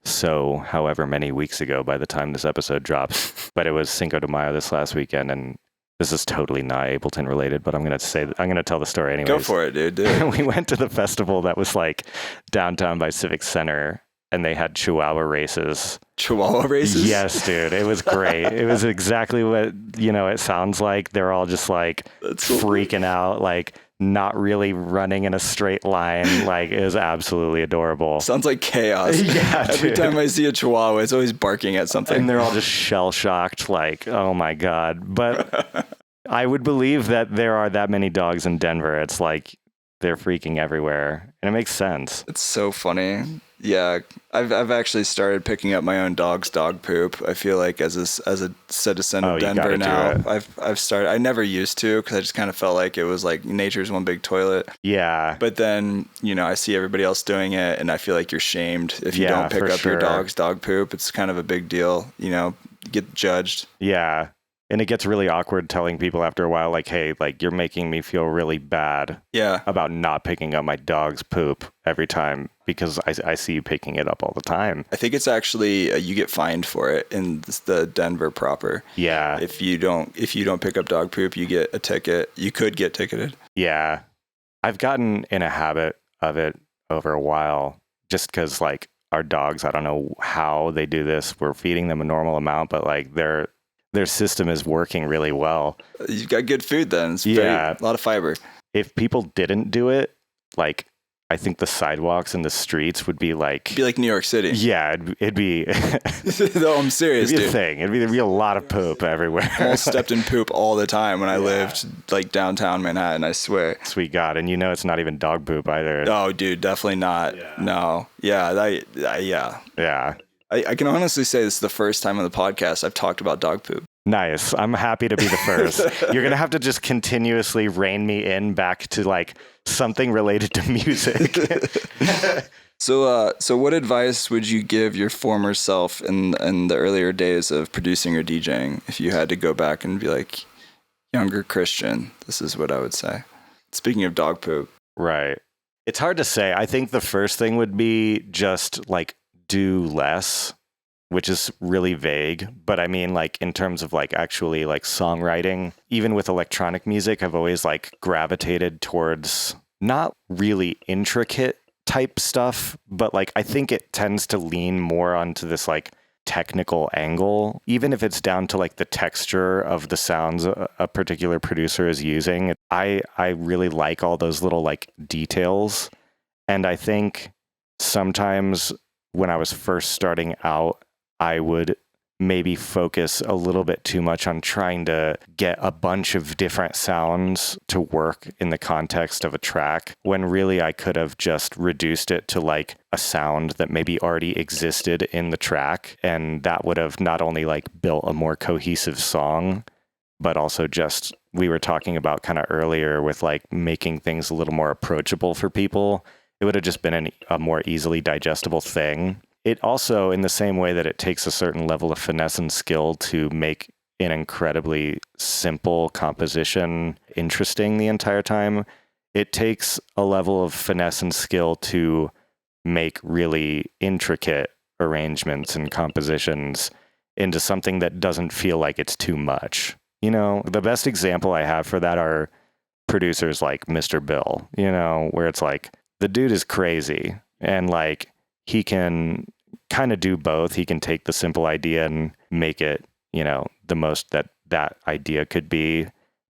so however many weeks ago by the time this episode drops, but it was Cinco de Mayo this last weekend, and this is totally not Ableton related, but I'm going to tell the story anyways. Go for it, dude. Do it. We went to the festival that was like downtown by Civic Center, and they had Chihuahua races. Chihuahua races? Yes, dude. It was great. It was exactly what, it sounds like. They're all just like That's so freaking out, like not really running in a straight line. Like, it was absolutely adorable. Sounds like chaos. Yeah, Every dude. time I see a Chihuahua, it's always barking at something. And they're all just shell shocked, like, oh my God. But I would believe that there are that many dogs in Denver. It's like they're freaking everywhere. And it makes sense. It's so funny. Yeah, I've actually started picking up my own dog's dog poop. I feel like as a citizen of you Denver gotta do now, it. I've started. I never used to because I just kind of felt like it was like nature's one big toilet. Yeah. But then I see everybody else doing it, and I feel like you're shamed if you Yeah, don't pick for up your sure. dog's dog poop. It's kind of a big deal. You get judged. Yeah. And it gets really awkward telling people after a while, like, hey, like, you're making me feel really bad Yeah. about not picking up my dog's poop every time because I see you picking it up all the time. I think it's actually you get fined for it in the Denver proper. Yeah. If you don't pick up dog poop, you get a ticket. You could get ticketed. Yeah. I've gotten in a habit of it over a while just because, like, our dogs, I don't know how they do this. We're feeding them a normal amount, but, like, their system is working really well. You've got good food then. It's Yeah. a lot of fiber. If people didn't do it, like, I think the sidewalks and the streets would be like... It'd be like New York City. Yeah, it'd be... No, I'm serious, It'd be a dude. thing. There'd be a lot of poop everywhere. I almost stepped in poop all the time when I lived like downtown Manhattan, I swear. Sweet God. And it's not even dog poop either. Oh, dude, definitely not. Yeah. No. Yeah, yeah. Yeah. I can honestly say this is the first time on the podcast I've talked about dog poop. Nice. I'm happy to be the first. You're going to have to just continuously rein me in back to like something related to music. So what advice would you give your former self in the earlier days of producing or DJing if you had to go back and be like, younger Christian, this is what I would say. Speaking of dog poop. Right. It's hard to say. I think the first thing would be just like do less, which is really vague. But I mean, like in terms of like actually like songwriting, even with electronic music, I've always like gravitated towards not really intricate type stuff, but like I think it tends to lean more onto this like technical angle, even if it's down to like the texture of the sounds a particular producer is using. I really like all those little like details. And I think sometimes when I was first starting out, I would maybe focus a little bit too much on trying to get a bunch of different sounds to work in the context of a track, when really I could have just reduced it to like a sound that maybe already existed in the track. And that would have not only like built a more cohesive song, but also just, we were talking about kind of earlier with like making things a little more approachable for people. It would have just been a more easily digestible thing. It also, in the same way that it takes a certain level of finesse and skill to make an incredibly simple composition interesting the entire time, it takes a level of finesse and skill to make really intricate arrangements and compositions into something that doesn't feel like it's too much. The best example I have for that are producers like Mr. Bill, where it's like, the dude is crazy and like, he can kind of do both. He can take the simple idea and make it, the most that idea could be.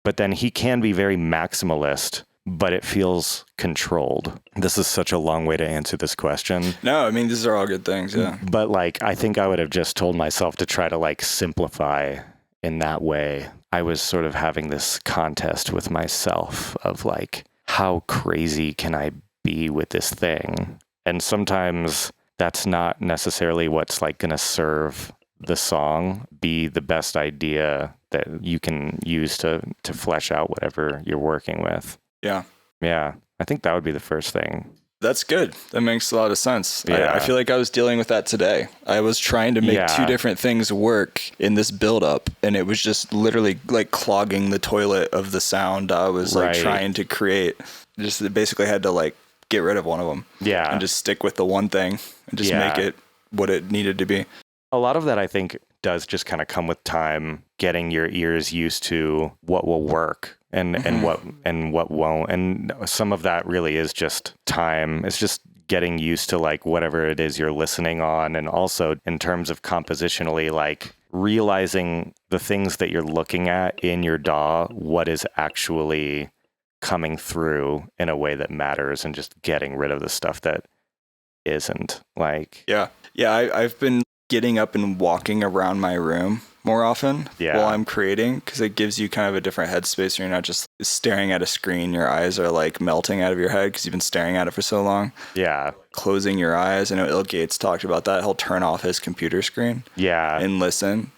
But then he can be very maximalist, but it feels controlled. This is such a long way to answer this question. No, I mean, these are all good things, yeah. But like, I think I would have just told myself to try to like simplify in that way. I was sort of having this contest with myself of like, how crazy can I be with this thing? And sometimes that's not necessarily what's like going to serve the song be the best idea that you can use to flesh out whatever you're working with. Yeah. Yeah. I think that would be the first thing. That's good. That makes a lot of sense. Yeah. I feel like I was dealing with that today. I was trying to make two different things work in this build-up, and it was just literally like clogging the toilet of the sound I was like trying to create. Just basically had to like get rid of one of them. Yeah. And just stick with the one thing and just make it what it needed to be. A lot of that, I think, does just kind of come with time, getting your ears used to what will work and what won't. And some of that really is just time. It's just getting used to like whatever it is you're listening on. And also in terms of compositionally, like realizing the things that you're looking at in your DAW, what is actually coming through in a way that matters, and just getting rid of the stuff that isn't. Like, yeah. I've been getting up and walking around my room more often while I'm creating, because it gives you kind of a different headspace. You're not just staring at a screen. Your eyes are like melting out of your head because you've been staring at it for so long. Yeah. Closing your eyes. I know Il Gates talked about that. He'll turn off his computer screen. Yeah. And listen.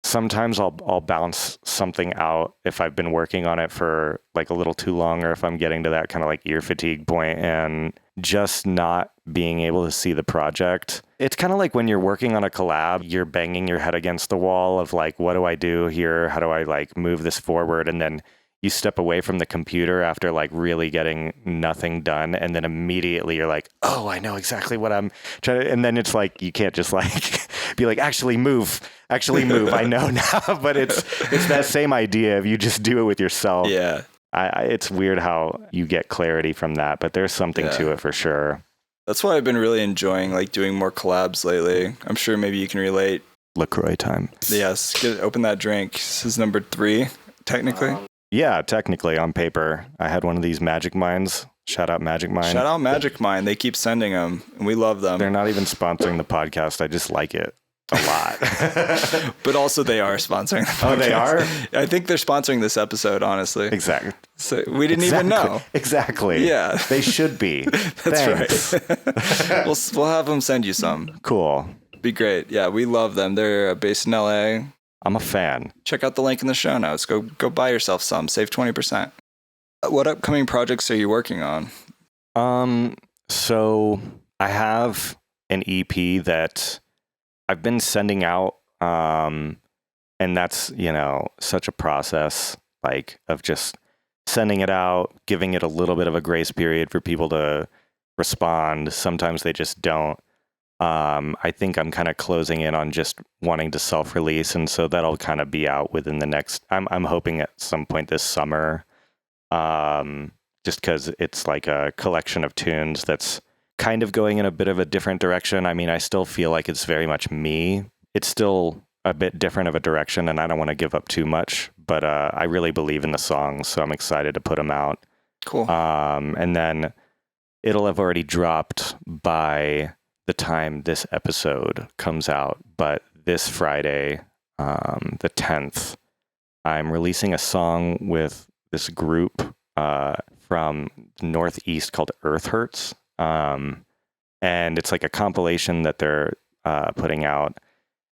Sometimes I'll bounce something out if I've been working on it for like a little too long, or if I'm getting to that kind of like ear fatigue point and just not being able to see the project. It's kind of like when you're working on a collab, you're banging your head against the wall of like, what do I do here? How do I like move this forward? And then you step away from the computer after like really getting nothing done. And then immediately you're like, oh, I know exactly what I'm trying to, and then it's like, you can't just like be like, actually move. I know now, but it's that same idea of you just do it with yourself. Yeah. It's weird how you get clarity from that, but there's something to it for sure. That's why I've been really enjoying like doing more collabs lately. I'm sure maybe you can relate. LaCroix time. Yes. Open that drink. This is number 3, technically. Yeah, technically on paper. I had one of these Magic Minds. Shout out Magic Mind. Shout out Magic Mind. They keep sending them, and we love them. They're not even sponsoring the podcast. I just like it a lot. But also they are sponsoring the podcast. Oh, they are? I think they're sponsoring this episode, honestly. Exactly. So we didn't even know. Exactly. Yeah. They should be. That's right. We'll have them send you some. Cool. Be great. Yeah, we love them. They're based in LA. I'm a fan. Check out the link in the show notes. Go buy yourself some. Save 20%. What upcoming projects are you working on? So I have an EP that I've been sending out, and that's, such a process, like, of just sending it out, giving it a little bit of a grace period for people to respond. Sometimes they just don't. I think I'm kind of closing in on just wanting to self-release, and so that'll kind of be out within the next, I'm hoping at some point this summer, just because it's like a collection of tunes that's kind of going in a bit of a different direction. I mean, I still feel like it's very much me. It's still a bit different of a direction, and I don't want to give up too much, but I really believe in the songs, so I'm excited to put them out. Cool. And then it'll have already dropped by the time this episode comes out, but this Friday, the 10th, I'm releasing a song with this group from the Northeast called Earth Hurts. And it's like a compilation that they're putting out.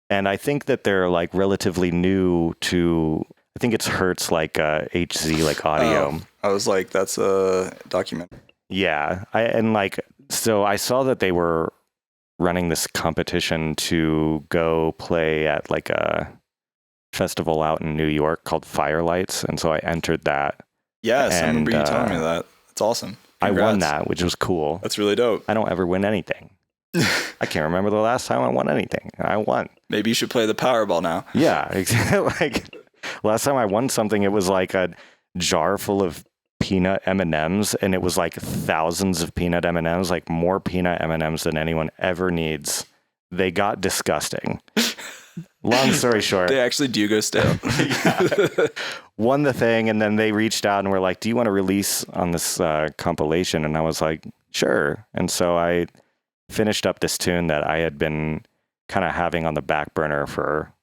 And I think that they're like relatively new to, I think it's Hertz like HZ like audio. Oh, I was like, that's a document. Yeah. So I saw that they were running this competition to go play at like a festival out in New York called Firelights. And so I entered that. Yes, I remember you telling me that. That's awesome. Congrats. I won that, which was cool. That's really dope. I don't ever win anything. I can't remember the last time I won anything. I won. Maybe you should play the Powerball now. Yeah, exactly. Like last time I won something, it was like a jar full of peanut M&Ms, and it was like thousands of peanut M&Ms, like more peanut M&Ms than anyone ever needs. They got disgusting. Long story short, they actually do go stale. Won the thing, and then they reached out and were like, do you want to release on this compilation? And I was like, sure. And so I finished up this tune that I had been kind of having on the back burner for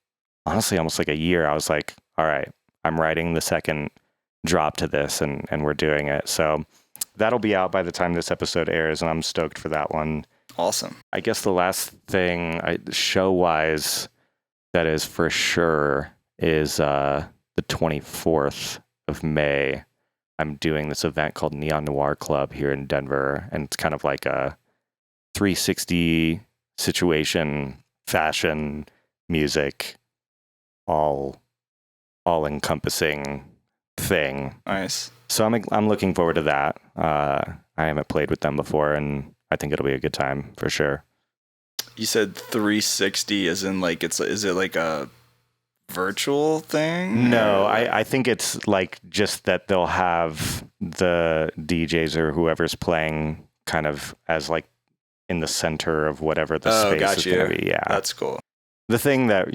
honestly almost like a year. I was like, all right, I'm writing the second drop to this, and we're doing it. So that'll be out by the time this episode airs, and I'm stoked for that one. Awesome. I guess the last thing show-wise that is for sure is the 24th of May. I'm doing this event called Neon Noir Club here in Denver, and it's kind of like a 360 situation, fashion, music, all encompassing thing. Nice. So I'm looking forward to that. I haven't played with them before, and I think it'll be a good time for sure. You said 360 as in like is it like a virtual thing? No, I think it's like just that they'll have the DJs or whoever's playing kind of as like in the center of whatever the space is going to be. Yeah. That's cool. The thing that,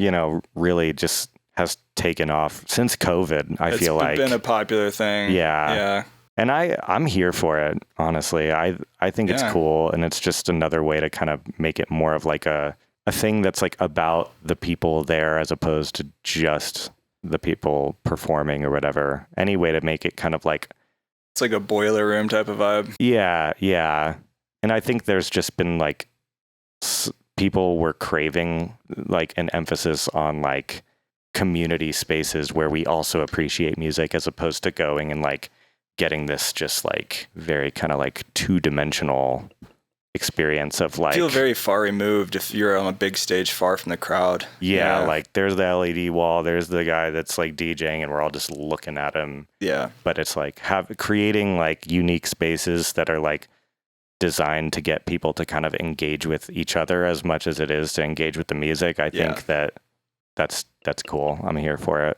really just has taken off since COVID, I feel like. It's been a popular thing. Yeah. Yeah. And I'm here for it, honestly. I think it's cool, and it's just another way to kind of make it more of like a thing that's like about the people there as opposed to just the people performing or whatever. Any way to make it kind of like... It's like a boiler room type of vibe. Yeah, yeah. And I think there's just been like... people were craving like an emphasis on like community spaces where we also appreciate music as opposed to going and like getting this just like very kind of like two-dimensional experience of like... feel very far removed if you're on a big stage far from the crowd. Yeah, like there's the LED wall, there's the guy that's like DJing and we're all just looking at him. Yeah. But it's like creating like unique spaces that are like designed to get people to kind of engage with each other as much as it is to engage with the music. I think that's cool. I'm here for it.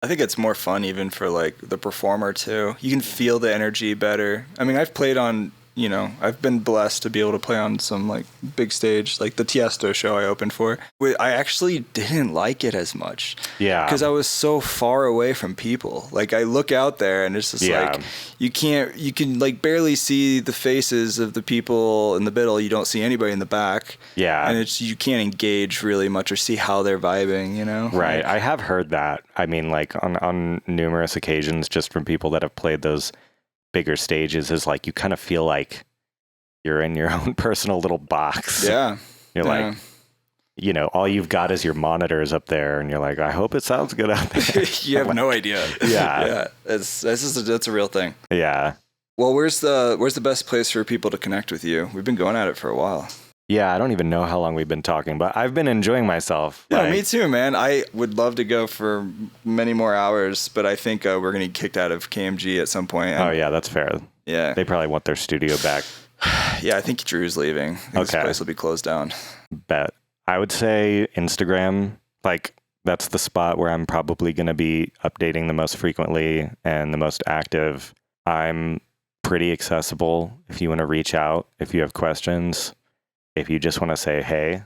I think it's more fun even for like the performer too. You can feel the energy better. I mean, I've played on, I've been blessed to be able to play on some like big stage, like the Tiesto show I opened for. I actually didn't like it as much. Yeah. Because I was so far away from people. Like I look out there and it's just like, you can like barely see the faces of the people in the middle. You don't see anybody in the back. Yeah. And you can't engage really much or see how they're vibing, Right. Like, I have heard that. I mean, like on numerous occasions, just from people that have played those bigger stages, is like you kind of feel like you're in your own personal little box. Yeah. You're like, all you've got is your monitors up there, and you're like, I hope it sounds good out there. You have no idea. Yeah. Yeah. That's a real thing. Yeah. Well, where's the best place for people to connect with you? We've been going at it for a while. Yeah, I don't even know how long we've been talking, but I've been enjoying myself. Yeah, me too, man. I would love to go for many more hours, but I think we're going to get kicked out of KMG at some point. Oh, yeah, that's fair. Yeah. They probably want their studio back. Yeah, I think Drew's leaving. This place will be closed down. Bet. I would say Instagram, like that's the spot where I'm probably going to be updating the most frequently and the most active. I'm pretty accessible if you want to reach out, if you have questions. If you just want to say, hey,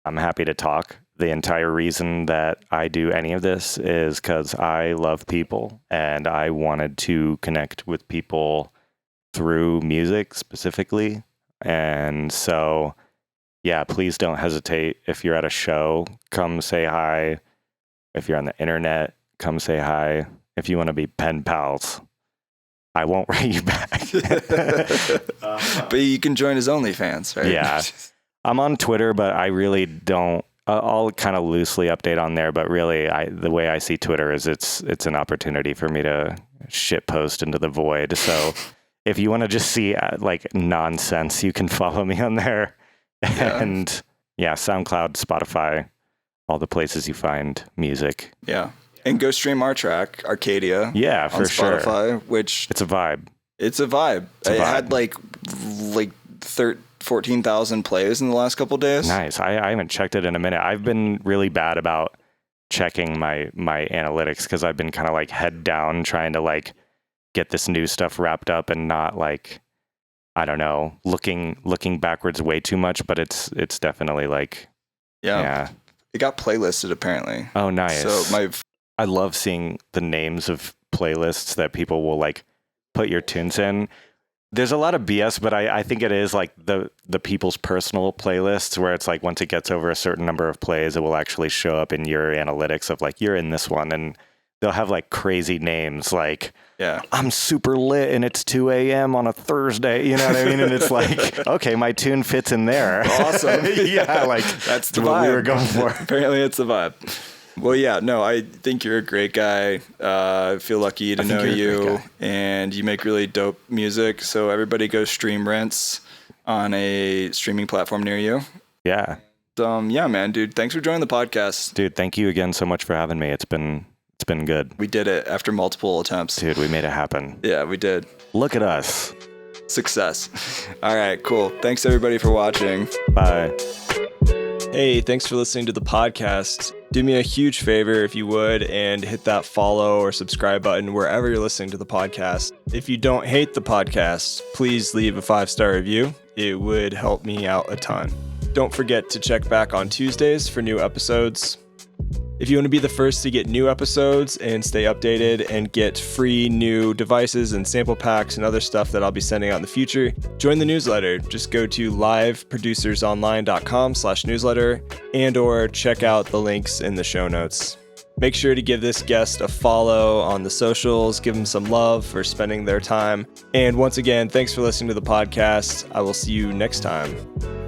I'm happy to talk. The entire reason that I do any of this is because I love people and I wanted to connect with people through music specifically. And so, yeah, please don't hesitate. If you're at a show, come say hi. If you're on the internet, come say hi. If you want to be pen pals, I won't write you back. But you can join his OnlyFans, right? Yeah. I'm on Twitter, but I really don't. I'll kind of loosely update on there, but really the way I see Twitter is it's an opportunity for me to shit post into the void. So if you want to just see like nonsense, you can follow me on there. Yeah. And SoundCloud, Spotify, all the places you find music. Yeah. And go stream our track, Arcadia. Yeah, for sure. On Spotify, which... It's a vibe. It's a vibe. It had like 14,000 plays in the last couple of days. Nice. I haven't checked it in a minute. I've been really bad about checking my analytics because I've been kind of like head down trying to like get this new stuff wrapped up and not like, I don't know, looking backwards way too much, but it's definitely like... Yeah. It got playlisted apparently. Oh, nice. So I love seeing the names of playlists that people will like put your tunes in. There's a lot of BS, but I think it is like the people's personal playlists where it's like once it gets over a certain number of plays, it will actually show up in your analytics of like, you're in this one. And they'll have like crazy names like, Yeah. I'm super lit and it's 2 a.m. on a Thursday. You know what I mean? And it's like, okay, my tune fits in there. Awesome. Yeah, like That's the what vibe. we were going for. Apparently it's the vibe. Well, yeah, no, I think you're a great guy. I feel lucky to know you, and you make really dope music. So everybody go stream RYNS on a streaming platform near you. Yeah. Yeah, man, dude, thanks for joining the podcast. Dude, thank you again so much for having me. It's been good. We did it after multiple attempts. Dude, we made it happen. Yeah, we did. Look at us. Success. All right, cool. Thanks everybody for watching. Bye. Hey, thanks for listening to the podcast. Do me a huge favor if you would and hit that follow or subscribe button wherever you're listening to the podcast. If you don't hate the podcast, please leave a 5-star review. It would help me out a ton. Don't forget to check back on Tuesdays for new episodes. If you want to be the first to get new episodes and stay updated and get free new devices and sample packs and other stuff that I'll be sending out in the future, join the newsletter. Just go to liveproducersonline.com/newsletter and or check out the links in the show notes. Make sure to give this guest a follow on the socials, give them some love for spending their time. And once again, thanks for listening to the podcast. I will see you next time.